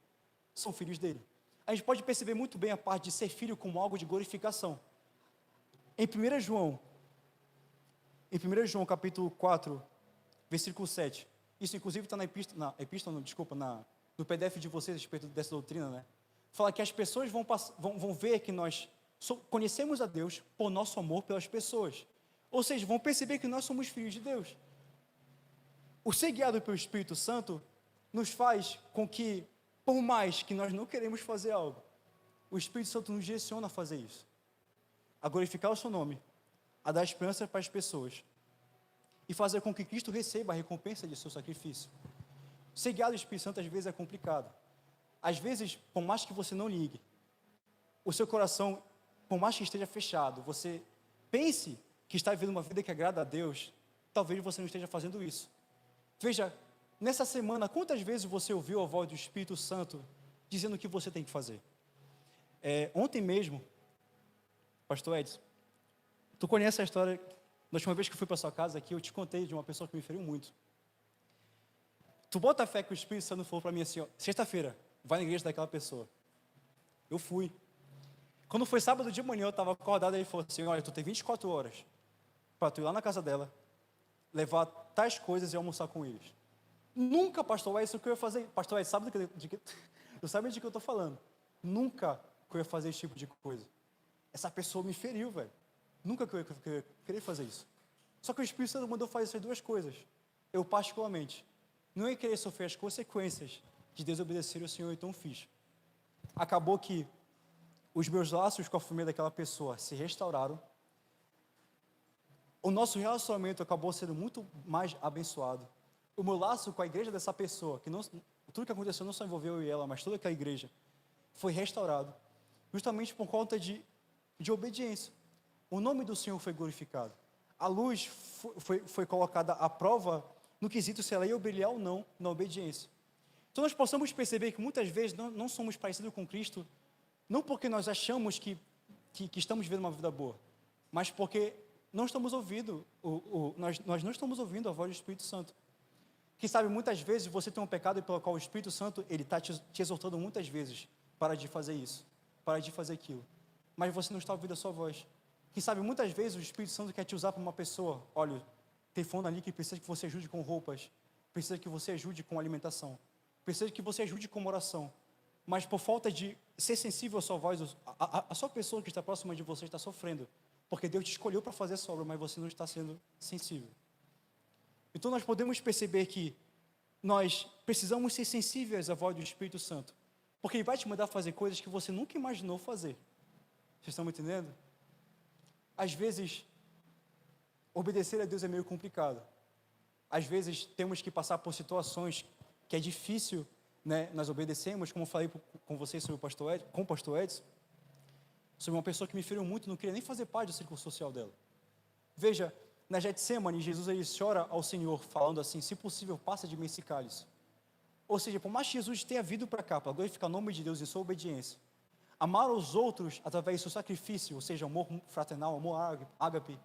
são filhos dele. A gente pode perceber muito bem a parte de ser filho como algo de glorificação. Em 1 João capítulo 4, versículo 7, isso inclusive está no PDF de vocês a respeito dessa doutrina, né? Fala que as pessoas vão ver que nós conhecemos a Deus por nosso amor pelas pessoas. Ou seja, vão perceber que nós somos filhos de Deus. O ser guiado pelo Espírito Santo nos faz com que, por mais que nós não queremos fazer algo, o Espírito Santo nos direciona a fazer isso. A glorificar o seu nome, a dar esperança para as pessoas e fazer com que Cristo receba a recompensa de seu sacrifício. Ser guiado pelo Espírito Santo às vezes é complicado. Às vezes, por mais que você não ligue, o seu coração, por mais que esteja fechado, você pense que está vivendo uma vida que agrada a Deus, talvez você não esteja fazendo isso. Veja, nessa semana, quantas vezes você ouviu a voz do Espírito Santo dizendo o que você tem que fazer? Ontem mesmo, pastor Edson, tu conhece a história, da última vez que eu fui para sua casa aqui, eu te contei de uma pessoa que me feriu muito. Tu bota a fé que o Espírito Santo falou para mim assim, ó, sexta-feira, vai na igreja daquela pessoa. Eu fui. Quando foi sábado de manhã, eu estava acordado, ele falou assim, olha, tu tem 24 horas para tu ir lá na casa dela, levar tais coisas e almoçar com eles. Nunca, pastor, é isso que eu ia fazer. Pastor, sabe tu sabe de que eu estou falando. Nunca que eu ia fazer esse tipo de coisa. Essa pessoa me feriu, velho. Nunca que eu ia querer fazer isso. Só que o Espírito Santo mandou fazer essas duas coisas. Eu, particularmente, não ia querer sofrer as consequências de desobedecer ao Senhor, então fiz. Acabou que os meus laços com a família daquela pessoa se restauraram. O nosso relacionamento acabou sendo muito mais abençoado. O meu laço com a igreja dessa pessoa, tudo que aconteceu não só envolveu eu e ela, mas toda aquela igreja, foi restaurado, justamente por conta de obediência. O nome do Senhor foi glorificado. A luz foi colocada à prova no quesito se ela ia brilhar ou não na obediência. Então nós possamos perceber que muitas vezes não somos parecidos com Cristo, não porque nós achamos que estamos vivendo uma vida boa, mas porque não estamos ouvindo, nós não estamos ouvindo a voz do Espírito Santo. Quem sabe muitas vezes você tem um pecado pelo qual o Espírito Santo, ele está te exortando muitas vezes, para de fazer isso, para de fazer aquilo, mas você não está ouvindo a sua voz. Quem sabe muitas vezes o Espírito Santo quer te usar para uma pessoa, olha, tem fundo ali que precisa que você ajude com roupas, precisa que você ajude com alimentação, precisa que você ajude com oração, mas por falta de ser sensível à sua voz, a sua pessoa que está próxima de você está sofrendo, porque Deus te escolheu para fazer essa obra, mas você não está sendo sensível. Então nós podemos perceber que nós precisamos ser sensíveis à voz do Espírito Santo, porque Ele vai te mandar fazer coisas que você nunca imaginou fazer. Vocês estão me entendendo? Às vezes, obedecer a Deus é meio complicado, às vezes temos que passar por situações que é difícil, né, nós obedecemos, como eu falei com vocês sobre com o pastor Edson, sobre uma pessoa que me feriu muito, não queria nem fazer parte do círculo social dela. Veja, na Getsemane, Jesus ele chora ao Senhor, falando assim, se possível, passa de mim esse cálice. Ou seja, por mais que Jesus tenha vindo para cá, para glorificar o nome de Deus em sua obediência, amar os outros através do seu sacrifício, ou seja, amor fraternal, amor ágape,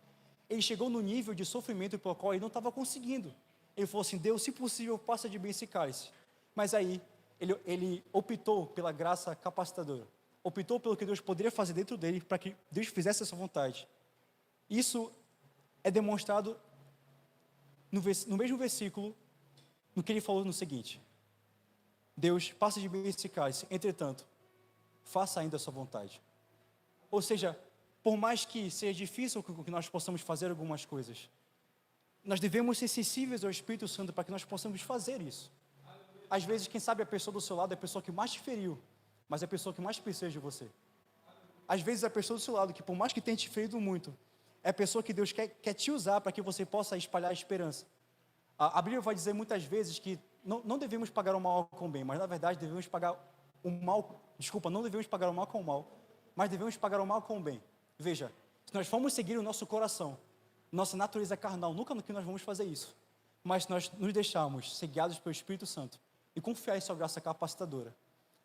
ele chegou no nível de sofrimento pelo qual ele não estava conseguindo. Ele falou assim, Deus, se possível, passa de mim esse cálice. Mas aí, ele optou pela graça capacitadora. Optou pelo que Deus poderia fazer dentro dele, para que Deus fizesse essa vontade. Isso é demonstrado no mesmo versículo, no que ele falou no seguinte, Deus, passa de mim esse cálice, entretanto, faça ainda a sua vontade. Ou seja, por mais que seja difícil que nós possamos fazer algumas coisas, nós devemos ser sensíveis ao Espírito Santo para que nós possamos fazer isso. Às vezes, quem sabe a pessoa do seu lado é a pessoa que mais te feriu, mas é a pessoa que mais precisa de você. Às vezes, a pessoa do seu lado, que por mais que tenha te ferido muito, é a pessoa que Deus quer te usar para que você possa espalhar a esperança. A Bíblia vai dizer muitas vezes que não devemos pagar o mal com o bem, mas na verdade devemos pagar o mal, não devemos pagar o mal com o mal, mas devemos pagar o mal com o bem. Veja, se nós formos seguir o nosso coração, nossa natureza carnal, nunca no que nós vamos fazer isso. Mas se nós nos deixarmos ser guiados pelo Espírito Santo e confiar em sua graça capacitadora,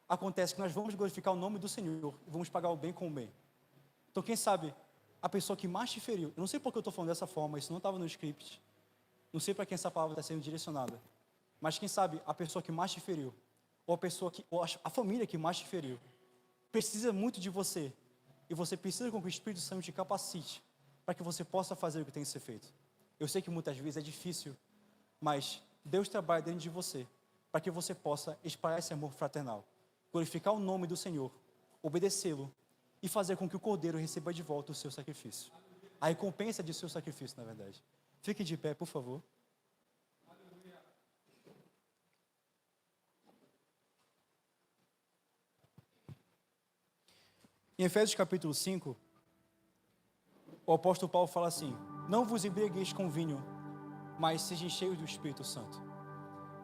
acontece que nós vamos glorificar o nome do Senhor e vamos pagar o bem com o bem. Então, quem sabe, a pessoa que mais te feriu, eu não sei por que eu estou falando dessa forma, isso não estava no script, não sei para quem essa palavra está sendo direcionada, mas quem sabe, a pessoa que mais te feriu, ou a família que mais te feriu, precisa muito de você, e você precisa com que o Espírito Santo te capacite, para que você possa fazer o que tem que ser feito. Eu sei que muitas vezes é difícil, mas Deus trabalha dentro de você, para que você possa espalhar esse amor fraternal, glorificar o nome do Senhor, obedecê-lo, e fazer com que o Cordeiro receba de volta o seu sacrifício. A recompensa de seu sacrifício, na verdade. Fique de pé, por favor. Em Efésios capítulo 5, o apóstolo Paulo fala assim, não vos embriagueis com vinho, mas sejam cheios do Espírito Santo.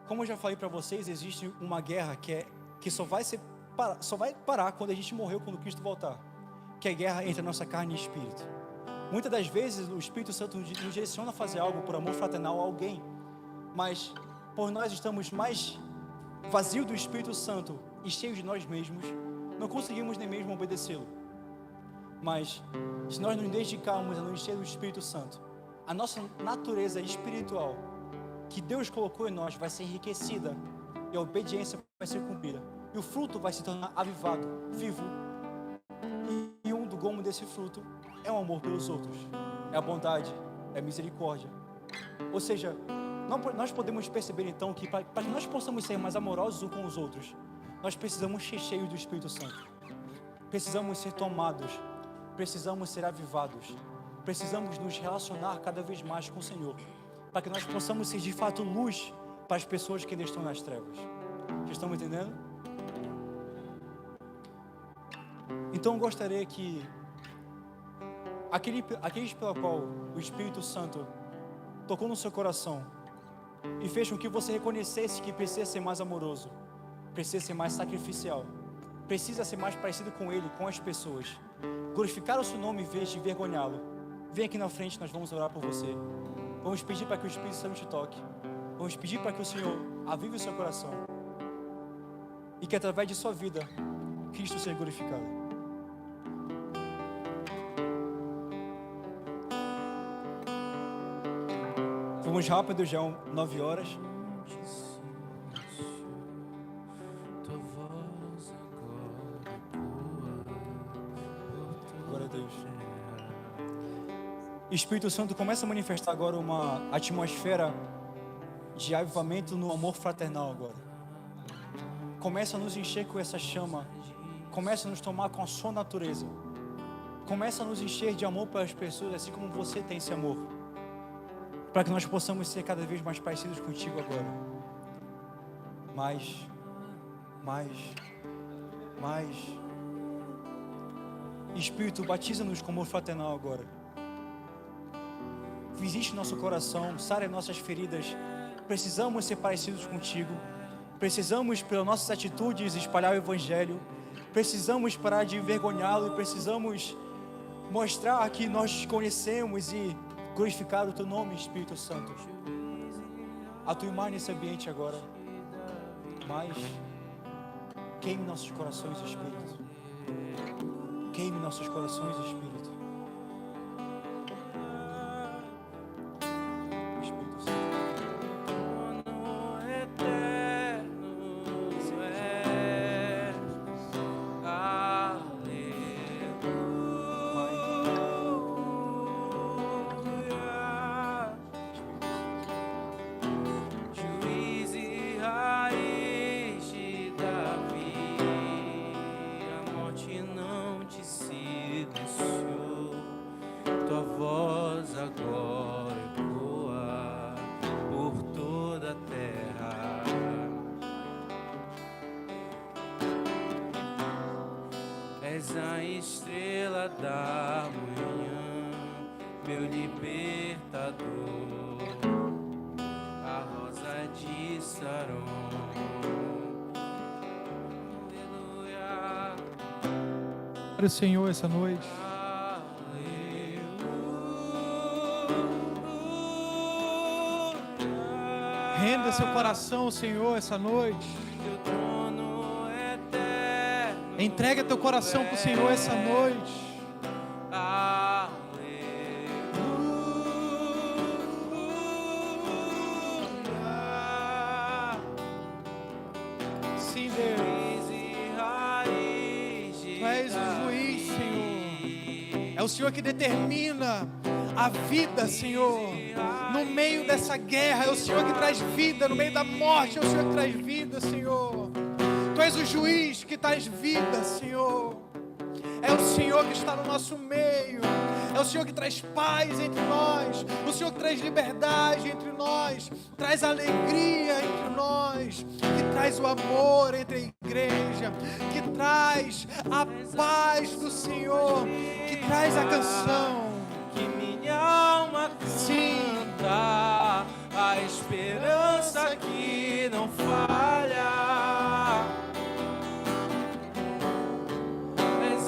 Como eu já falei para vocês, existe uma guerra que só vai parar quando a gente morreu, quando Cristo voltar, que é a guerra entre a nossa carne e espírito. Muitas das vezes o Espírito Santo nos direciona a fazer algo por amor fraternal a alguém, mas por nós estamos mais vazios do Espírito Santo e cheios de nós mesmos, não conseguimos nem mesmo obedecê-lo. Mas se nós nos dedicarmos a nos encher do Espírito Santo, a nossa natureza espiritual que Deus colocou em nós vai ser enriquecida e a obediência vai ser cumprida. E o fruto vai se tornar avivado, vivo. E um do gomo desse fruto é o amor pelos outros, é a bondade, é a misericórdia. Ou seja, nós podemos perceber então que para que nós possamos ser mais amorosos uns com os outros, nós precisamos ser cheios do Espírito Santo. Precisamos ser tomados, precisamos ser avivados, precisamos nos relacionar cada vez mais com o Senhor, para que nós possamos ser de fato luz para as pessoas que ainda estão nas trevas. Vocês estão me entendendo? Então eu gostaria que aqueles pela qual o Espírito Santo tocou no seu coração e fez com que você reconhecesse que precisa ser mais amoroso, precisa ser mais sacrificial, precisa ser mais parecido com Ele, com as pessoas, glorificar o seu nome em vez de envergonhá-lo. Vem aqui na frente, nós vamos orar por você. Vamos pedir para que o Espírito Santo te toque. Vamos pedir para que o Senhor avive o seu coração e que através de sua vida Cristo seja glorificado. Vamos rápido, já 9 horas. Glória a Deus. Espírito Santo, começa a manifestar agora uma atmosfera de avivamento no amor fraternal agora. Começa a nos encher com essa chama. Começa a nos tomar com a sua natureza. Começa a nos encher de amor pelas pessoas, assim como você tem esse amor. Para que nós possamos ser cada vez mais parecidos contigo agora. Mais. Espírito, batiza-nos com amor fraternal agora. visite nosso coração, sare nossas feridas. Precisamos ser parecidos contigo. Precisamos, pelas nossas atitudes, espalhar o Evangelho. Precisamos parar de envergonhá-lo e precisamos mostrar que nós te conhecemos e glorificar o teu nome, Espírito Santo. Atua mais nesse ambiente agora. Mas queime nossos corações, Espírito. Queime nossos corações, Espírito. Espírito Santo. A estrela da manhã, meu libertador, a rosa de Saron. Aleluia. Para o Senhor essa noite. Renda seu coração ao Senhor essa noite. Entrega teu coração para o Senhor essa noite. Sim, Deus. Tu és o juiz, Senhor. É o Senhor que determina a vida, Senhor. No meio dessa guerra, é o Senhor que traz vida. No meio da morte, é o Senhor que traz vida, Senhor. Tu és o juiz que traz vida, Senhor. É o Senhor que está no nosso meio. É o Senhor que traz paz entre nós. O Senhor que traz liberdade entre nós. Traz alegria entre nós. Que traz o amor entre a igreja. Que traz a paz do Senhor. Que traz a canção. Que minha alma canta. A esperança que não falha.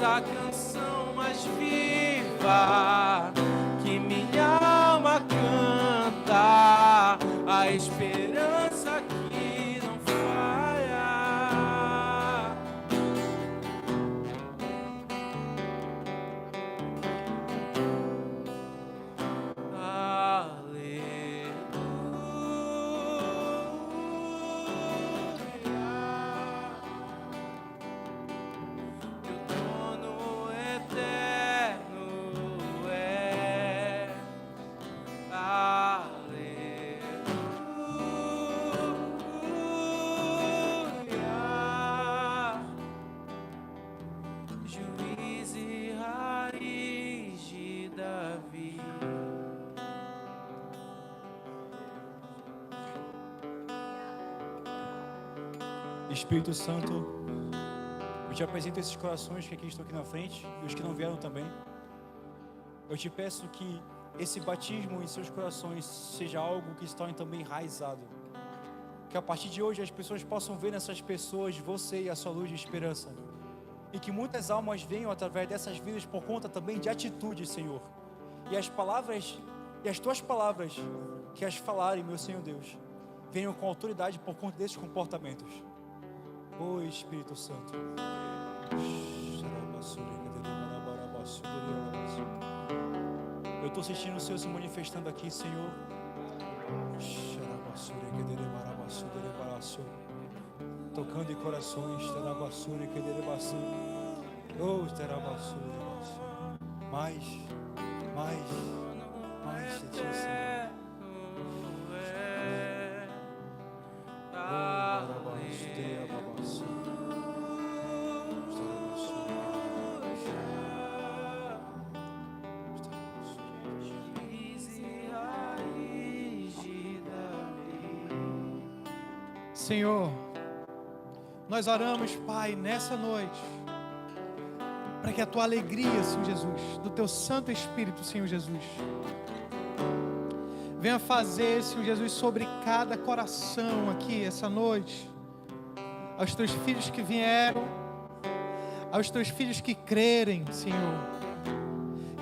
A canção mais viva que minha alma canta, a esperança que não falha. Espírito Santo, eu te apresento esses corações que aqui estão aqui na frente e os que não vieram também. Eu te peço que esse batismo em seus corações seja algo que está também enraizado. Que a partir de hoje as pessoas possam ver nessas pessoas você e a sua luz de esperança. E que muitas almas venham através dessas vidas por conta também de atitudes, Senhor. E as palavras, e as tuas palavras que as falarem, meu Senhor Deus, venham com autoridade por conta desses comportamentos. Ô Espírito Santo. Eu estou sentindo o Senhor se manifestando aqui, Senhor. Tocando em corações. Mais de ti, Senhor. Senhor, nós oramos, Pai, nessa noite, para que a Tua alegria, Senhor Jesus, do Teu Santo Espírito, Senhor Jesus, venha fazer, Senhor Jesus, sobre cada coração aqui essa noite. Aos teus filhos que vieram, aos teus filhos que crerem, Senhor,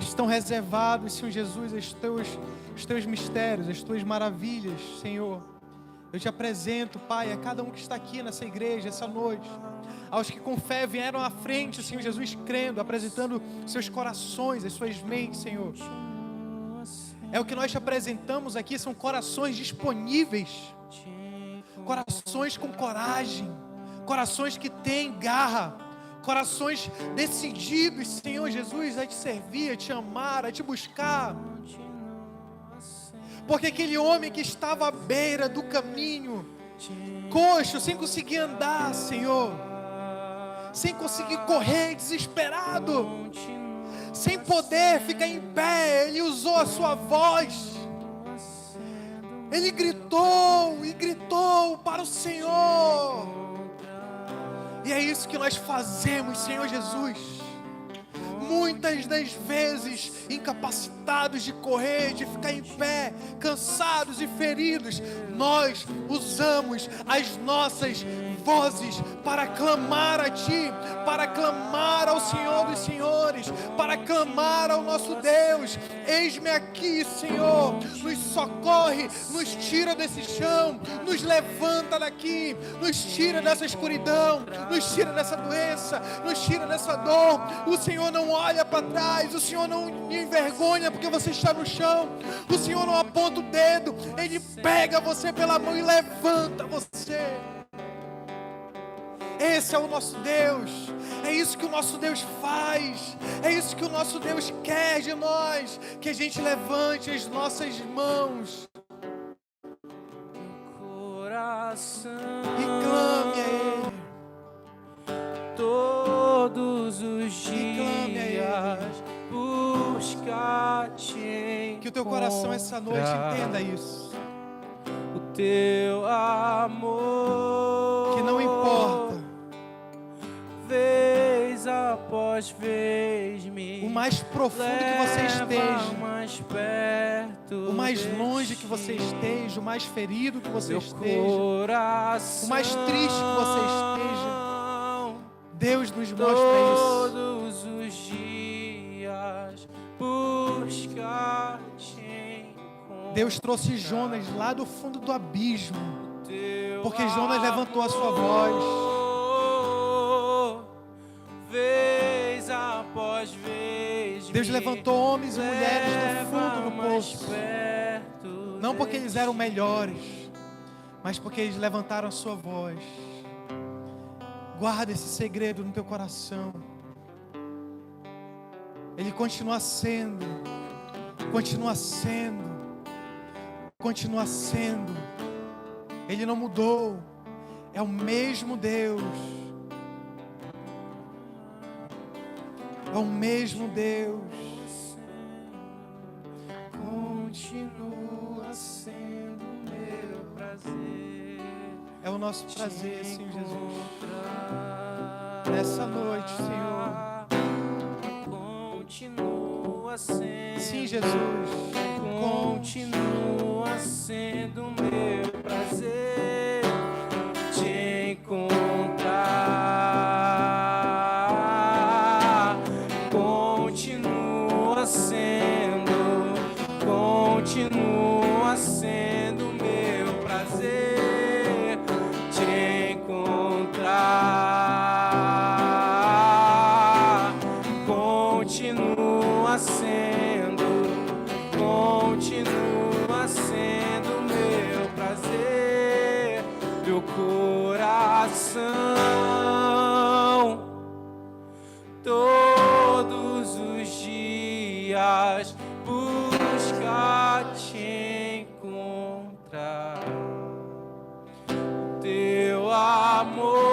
estão reservados, Senhor Jesus, os teus mistérios, as tuas maravilhas, Senhor. Eu te apresento, Pai, a cada um que está aqui nessa igreja, essa noite, aos que com fé vieram à frente, Senhor Jesus, crendo, apresentando seus corações, as suas mentes, Senhor. É o que nós te apresentamos aqui, são corações disponíveis, corações com coragem, corações que têm garra, corações decididos, Senhor Jesus, a te servir, a te amar, a te buscar. Porque aquele homem que estava à beira do caminho, coxo, sem conseguir andar, Senhor, sem conseguir correr, desesperado, sem poder ficar em pé, ele usou a sua voz, ele gritou e gritou para o Senhor. E é isso que nós fazemos, Senhor Jesus. Muitas das vezes incapacitados de correr, de ficar em pé, cansados e feridos, nós usamos as nossas vozes para clamar a Ti, para clamar ao Senhor dos Senhores, para clamar ao nosso Deus. Eis-me aqui, Senhor, nos socorre, nos tira desse chão, nos levanta daqui, nos tira dessa escuridão, nos tira dessa doença, nos tira dessa dor. O Senhor não olha para trás, o Senhor não envergonha porque você está no chão, o Senhor não aponta o dedo, Ele pega você pela mão e levanta você. Esse é o nosso Deus, é isso que o nosso Deus faz, é isso que o nosso Deus quer de nós, que a gente levante as nossas mãos e clame a Ele todos os dias, busca-te. Que o teu coração essa noite entenda isso, o teu amor, que não importa vez após vez o mais profundo que você esteja, mais perto, o mais longe que você esteja, o mais ferido que você esteja, coração, o mais triste que você esteja, Deus nos mostra isso. Todos os dias busca-te. Deus trouxe Jonas lá do fundo do abismo, porque Jonas levantou a sua voz. Vez após vez, Deus levantou homens e mulheres do fundo do poço, não porque eles eram melhores, mas porque eles levantaram a sua voz. Guarda esse segredo no teu coração. Ele continua sendo, continua sendo, continua sendo. Ele não mudou, é o mesmo Deus. É o mesmo Deus. Continua sendo meu prazer. É o nosso prazer, Senhor Jesus. Nessa noite, Senhor. Continua sendo. Sim, Jesus. Continua sendo meu prazer te encontrar. Continua sendo meu prazer te encontrar. Continua sendo meu prazer, meu coração. Todos os dias busca te encontrar. Teu amor,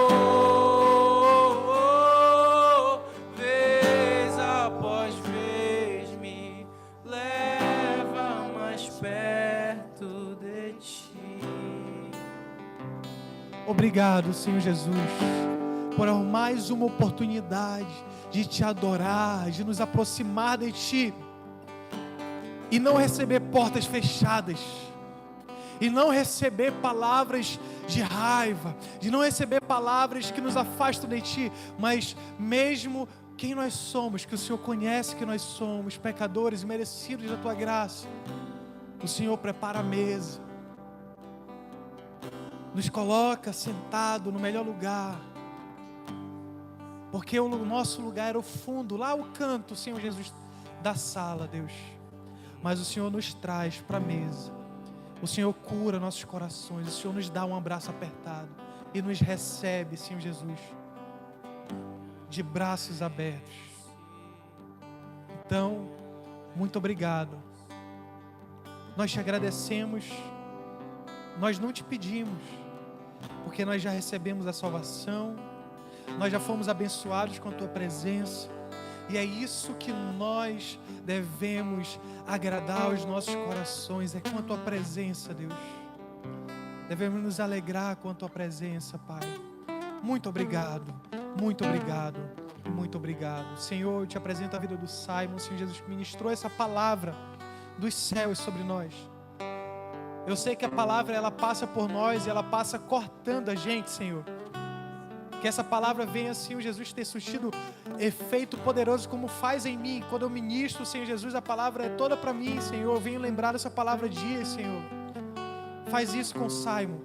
vez após vez, me leva mais perto de ti. Obrigado, Senhor Jesus, por mais uma oportunidade de te adorar, de nos aproximar de ti e não receber portas fechadas, e não receber palavras de raiva, de não receber palavras que nos afastam de Ti, mas mesmo quem nós somos, que o Senhor conhece que nós somos, pecadores merecidos da Tua graça, o Senhor prepara a mesa, nos coloca sentado no melhor lugar, porque o nosso lugar era o fundo, lá o canto, Senhor Jesus, da sala, Deus, mas o Senhor nos traz para a mesa, o Senhor cura nossos corações, o Senhor nos dá um abraço apertado e nos recebe, Senhor Jesus, de braços abertos. Então, muito obrigado. Nós te agradecemos, nós não te pedimos, porque nós já recebemos a salvação, nós já fomos abençoados com a Tua presença, e é isso que nós devemos agradar aos nossos corações, é com a Tua presença, Deus. Devemos nos alegrar com a Tua presença, Pai. Muito obrigado, muito obrigado, muito obrigado. Senhor, eu te apresento a vida do Simon, Senhor Jesus, que ministrou essa palavra dos céus sobre nós. Eu sei que a palavra, ela passa por nós e ela passa cortando a gente, Senhor. Que essa palavra venha, Senhor Jesus, ter surtido efeito poderoso como faz em mim. Quando eu ministro, Senhor Jesus, a palavra é toda para mim, Senhor. Eu venho lembrar dessa palavra dias, Senhor. Faz isso com o Simon.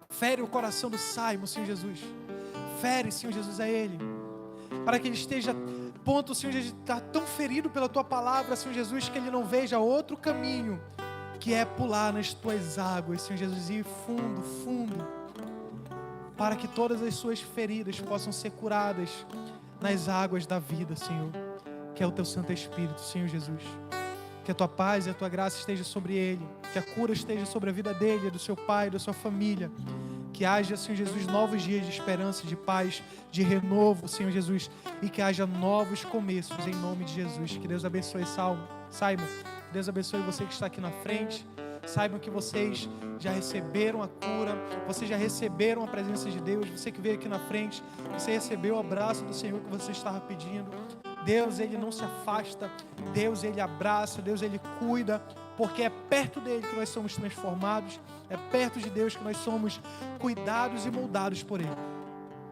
Fere o coração do Simon, Senhor Jesus. Fere, Senhor Jesus, a ele. Para que ele esteja ponto, Senhor Jesus, está tão ferido pela Tua palavra, Senhor Jesus, que ele não veja outro caminho, que é pular nas Tuas águas, Senhor Jesus, e ir fundo, fundo, para que todas as suas feridas possam ser curadas nas águas da vida, Senhor, que é o Teu Santo Espírito, Senhor Jesus. Que a Tua paz e a Tua graça esteja sobre ele, que a cura esteja sobre a vida dele, do seu pai, da sua família, que haja, Senhor Jesus, novos dias de esperança, de paz, de renovo, Senhor Jesus, e que haja novos começos, em nome de Jesus. Que Deus abençoe Simon, que Deus abençoe você que está aqui na frente. Saibam que vocês já receberam a cura, vocês já receberam a presença de Deus. Você que veio aqui na frente, você recebeu o abraço do Senhor que você estava pedindo. Deus, Ele não se afasta, Deus, Ele abraça, Deus, Ele cuida, porque é perto dEle que nós somos transformados, é perto de Deus que nós somos cuidados e moldados por Ele.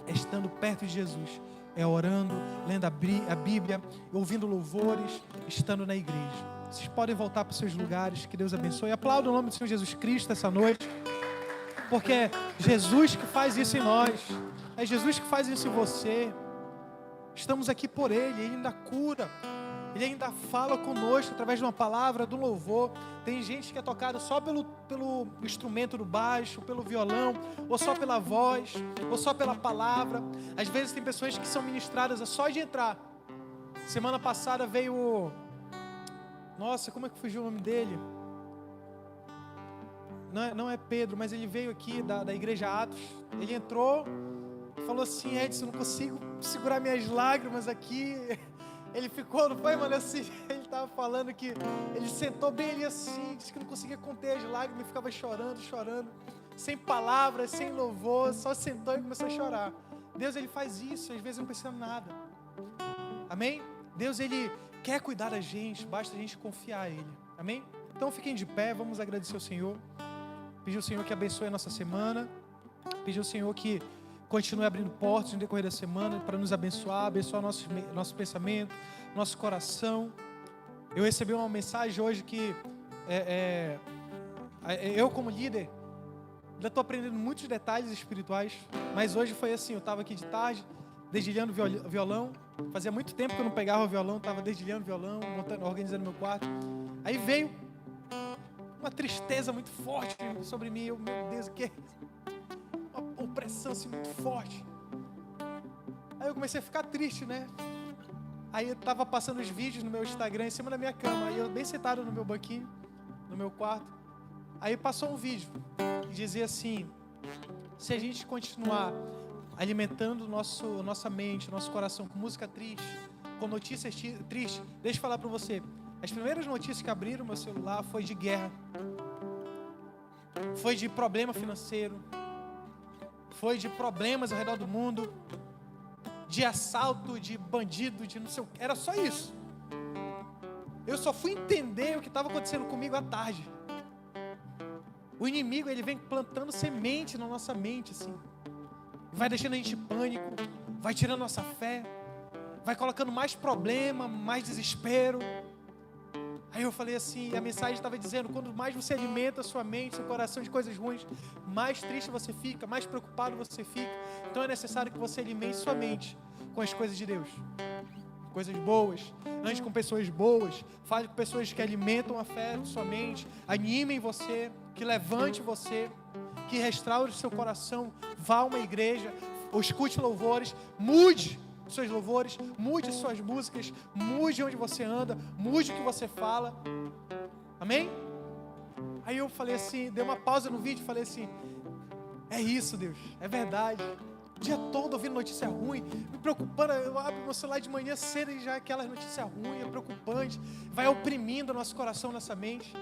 É estando perto de Jesus, é orando, lendo a Bíblia, ouvindo louvores, estando na igreja. Vocês podem voltar para os seus lugares, que Deus abençoe. Aplauda o nome do Senhor Jesus Cristo essa noite, porque é Jesus que faz isso em nós, é Jesus que faz isso em você. Estamos aqui por Ele, Ele ainda cura, Ele ainda fala conosco através de uma palavra, do louvor. Tem gente que é tocada só pelo instrumento do baixo, pelo violão, ou só pela voz, ou só pela palavra. Às vezes tem pessoas que são ministradas só de entrar. Semana passada veio Nossa, como é que fugiu o nome dele? Não é Pedro, mas ele veio aqui da igreja Atos. Ele entrou, falou assim: Edson, não consigo segurar minhas lágrimas aqui. Ele ficou, não foi, mano? Assim, ele estava falando que ele sentou bem ali assim, disse que não conseguia conter as lágrimas, ficava chorando, sem palavras, sem louvor, só sentou e começou a chorar. Deus, Ele faz isso, às vezes não precisa de nada. Amém? Deus, Ele quer cuidar da gente, basta a gente confiar a Ele. Amém? Então fiquem de pé, vamos agradecer ao Senhor. Pedir ao Senhor que abençoe a nossa semana. Pedir ao Senhor que continue abrindo portas no decorrer da semana para nos abençoar nosso pensamento, nosso coração. Eu recebi uma mensagem hoje que eu como líder ainda estou aprendendo muitos detalhes espirituais, mas hoje foi assim, eu estava aqui de tarde dedilhando violão. Fazia muito tempo que eu não pegava o violão, estava dedilhando violão, organizando meu quarto. Aí veio uma tristeza muito forte sobre mim. Meu Deus, o que é isso? Uma opressão assim, muito forte. Aí eu comecei a ficar triste, né? Aí eu estava passando os vídeos no meu Instagram em cima da minha cama. Aí eu bem sentado no meu banquinho, no meu quarto. Aí passou um vídeo que dizia assim: se a gente continuar alimentando nossa mente, nosso coração com música triste, com notícias tristes, deixa eu falar para você, as primeiras notícias que abriram meu celular foi de guerra, foi de problema financeiro, foi de problemas ao redor do mundo, de assalto, de bandido, de não sei o que, era só isso. Eu só fui entender o que estava acontecendo comigo à tarde. O inimigo, ele vem plantando semente na nossa mente, assim. Vai deixando a gente em pânico, vai tirando nossa fé, vai colocando mais problema, mais desespero. Aí eu falei assim, a mensagem estava dizendo, quando mais você alimenta a sua mente, seu coração de coisas ruins, mais triste você fica, mais preocupado você fica. Então é necessário que você alimente sua mente com as coisas de Deus. Coisas boas, ande com pessoas boas, fale com pessoas que alimentam a fé na sua mente, animem você, que levante você, que restaure o seu coração, vá a uma igreja, ou escute louvores, mude seus louvores, mude suas músicas, mude onde você anda, mude o que você fala, amém? Aí eu falei assim, dei uma pausa no vídeo e falei assim, é isso, Deus, é verdade. O dia todo ouvindo notícia ruim, me preocupando, eu abro meu celular de manhã cedo e já aquelas notícias ruins, é preocupante, vai oprimindo o nosso coração, nossa mente,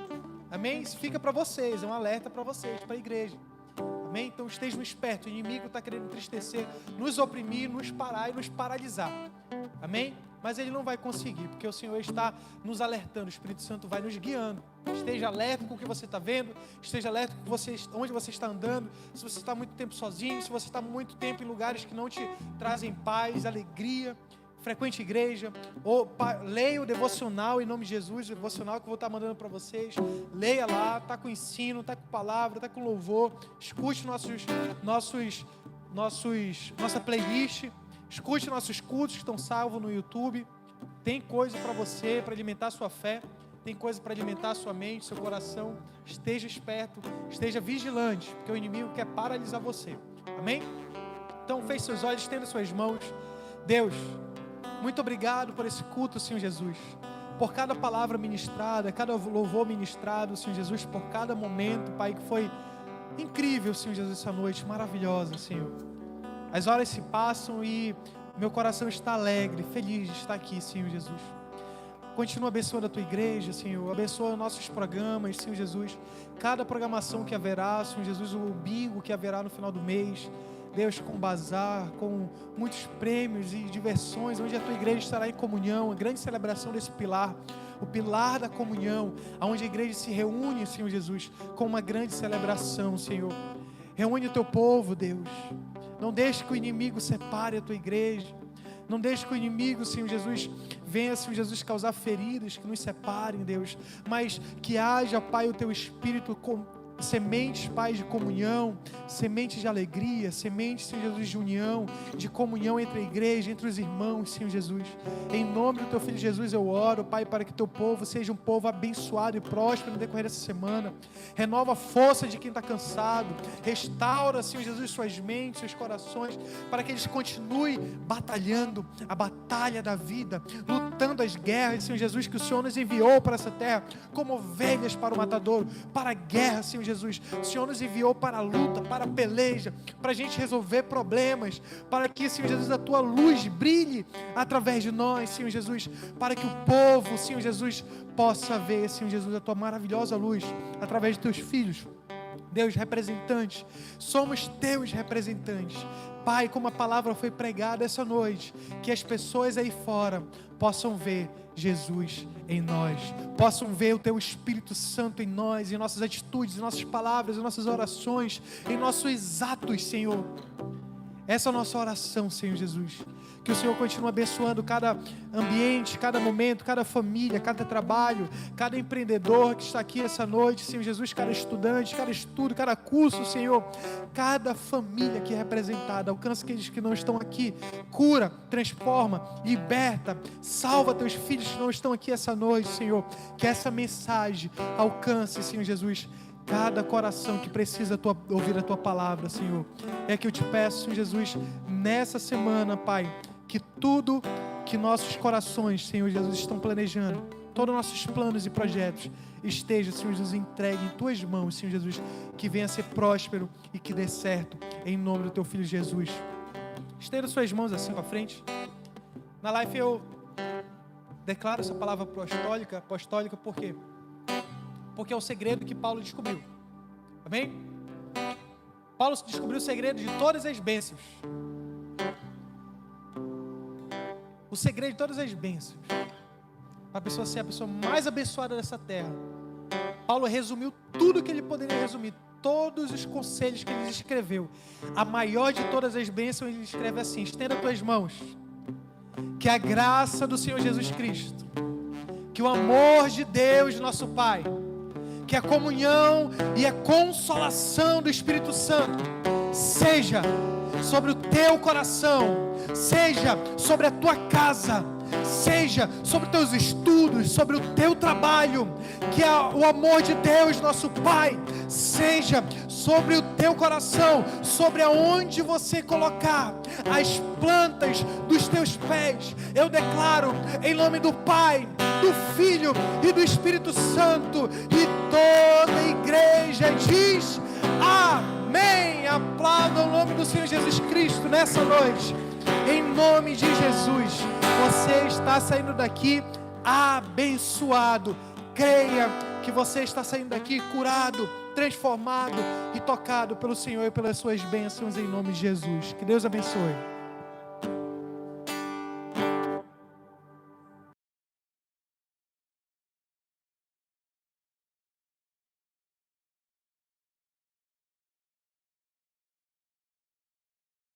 amém? Isso fica para vocês, é um alerta para vocês, para a igreja, amém? Então estejam espertos, o inimigo está querendo entristecer, nos oprimir, nos parar e nos paralisar, amém? Mas ele não vai conseguir, porque o Senhor está nos alertando, o Espírito Santo vai nos guiando. Esteja alerta com o que você está vendo, esteja alerta com onde você está andando, se você está muito tempo sozinho, se você está muito tempo em lugares que não te trazem paz, alegria, frequente igreja, ou leia o devocional em nome de Jesus, o devocional que eu vou estar mandando para vocês, leia lá, está com ensino, está com palavra, está com louvor, escute nossa playlist, escute nossos cultos que estão salvos no YouTube, tem coisa para você, para alimentar a sua fé, tem coisa para alimentar a sua mente, seu coração. Esteja esperto, esteja vigilante, porque o inimigo quer paralisar você, amém? Então feche seus olhos, estenda suas mãos. Deus, muito obrigado por esse culto, Senhor Jesus, por cada palavra ministrada, cada louvor ministrado, Senhor Jesus, por cada momento, Pai, que foi incrível, Senhor Jesus, essa noite maravilhosa, Senhor. As horas se passam e meu coração está alegre, feliz de estar aqui, Senhor Jesus. Continua abençoando a tua igreja, Senhor. Abençoa nossos programas, Senhor Jesus. Cada programação que haverá, Senhor Jesus, o bingo que haverá no final do mês. Deus, com bazar, com muitos prêmios e diversões, onde a tua igreja estará em comunhão, a grande celebração desse pilar, o pilar da comunhão, onde a igreja se reúne, Senhor Jesus, com uma grande celebração, Senhor. Reúne o teu povo, Deus. Não deixe que o inimigo separe a tua igreja. Não deixe que o inimigo, Senhor Jesus, venha, Senhor Jesus, causar feridas que nos separem, Deus. Mas que haja, Pai, o teu Espírito sementes, Pai, de comunhão, sementes de alegria, sementes, Senhor Jesus, de união, de comunhão entre a igreja, entre os irmãos, Senhor Jesus. Em nome do teu Filho Jesus eu oro, Pai, para que teu povo seja um povo abençoado e próspero no decorrer dessa semana. Renova a força de quem está cansado, restaura, Senhor Jesus, suas mentes, seus corações, para que eles continuem batalhando a batalha da vida, lutando as guerras, Senhor Jesus, que o Senhor nos enviou para essa terra, como ovelhas para o matadouro, para a guerra, Senhor Jesus. O Senhor nos enviou para a luta, para a peleja, para a gente resolver problemas, para que, Senhor Jesus, a tua luz brilhe através de nós, Senhor Jesus, para que o povo, Senhor Jesus, possa ver, Senhor Jesus, a tua maravilhosa luz através de teus filhos. Deus, representantes, somos teus representantes. Pai, como a palavra foi pregada essa noite, que as pessoas aí fora possam ver Jesus em nós, possam ver o teu Espírito Santo em nós, em nossas atitudes, em nossas palavras, em nossas orações, em nossos atos, Senhor. Essa é a nossa oração, Senhor Jesus. Que o Senhor continue abençoando cada ambiente, cada momento, cada família, cada trabalho, cada empreendedor que está aqui essa noite, Senhor Jesus, cada estudante, cada estudo, cada curso, Senhor, cada família aqui representada. Alcança aqueles que não estão aqui, cura, transforma, liberta, salva teus filhos que não estão aqui essa noite, Senhor. Que essa mensagem alcance, Senhor Jesus, cada coração que precisa ouvir a tua palavra, Senhor. É que eu te peço, Senhor Jesus, nessa semana, Pai, que tudo que nossos corações, Senhor Jesus, estão planejando, todos os nossos planos e projetos, esteja, Senhor Jesus, entregue em tuas mãos, Senhor Jesus, que venha a ser próspero e que dê certo, em nome do teu Filho Jesus. Estenda suas mãos assim para frente. Na live eu declaro essa palavra apostólica, por quê? Porque é o segredo que Paulo descobriu. Amém? Paulo descobriu o segredo de todas as bênçãos. O segredo de todas as bênçãos. para a pessoa ser a pessoa mais abençoada dessa terra, Paulo resumiu tudo que ele poderia resumir, todos os conselhos que ele escreveu. A maior de todas as bênçãos, ele escreve assim: estenda tuas mãos, que a graça do Senhor Jesus Cristo, que o amor de Deus, nosso Pai, que a comunhão e a consolação do Espírito Santo seja sobre o teu coração, seja sobre a tua casa, seja sobre os teus estudos, sobre o teu trabalho, que o amor de Deus, nosso Pai, seja sobre o teu coração, sobre aonde você colocar as plantas dos teus pés. Eu declaro em nome do Pai, do Filho e do Espírito Santo, e toda a igreja diz amém. Aplauda o nome do Senhor Jesus Cristo nessa noite, em nome de Jesus. Você está saindo daqui abençoado. Creia que você está saindo daqui curado, transformado e tocado pelo Senhor e pelas suas bênçãos, em nome de Jesus. Que Deus abençoe.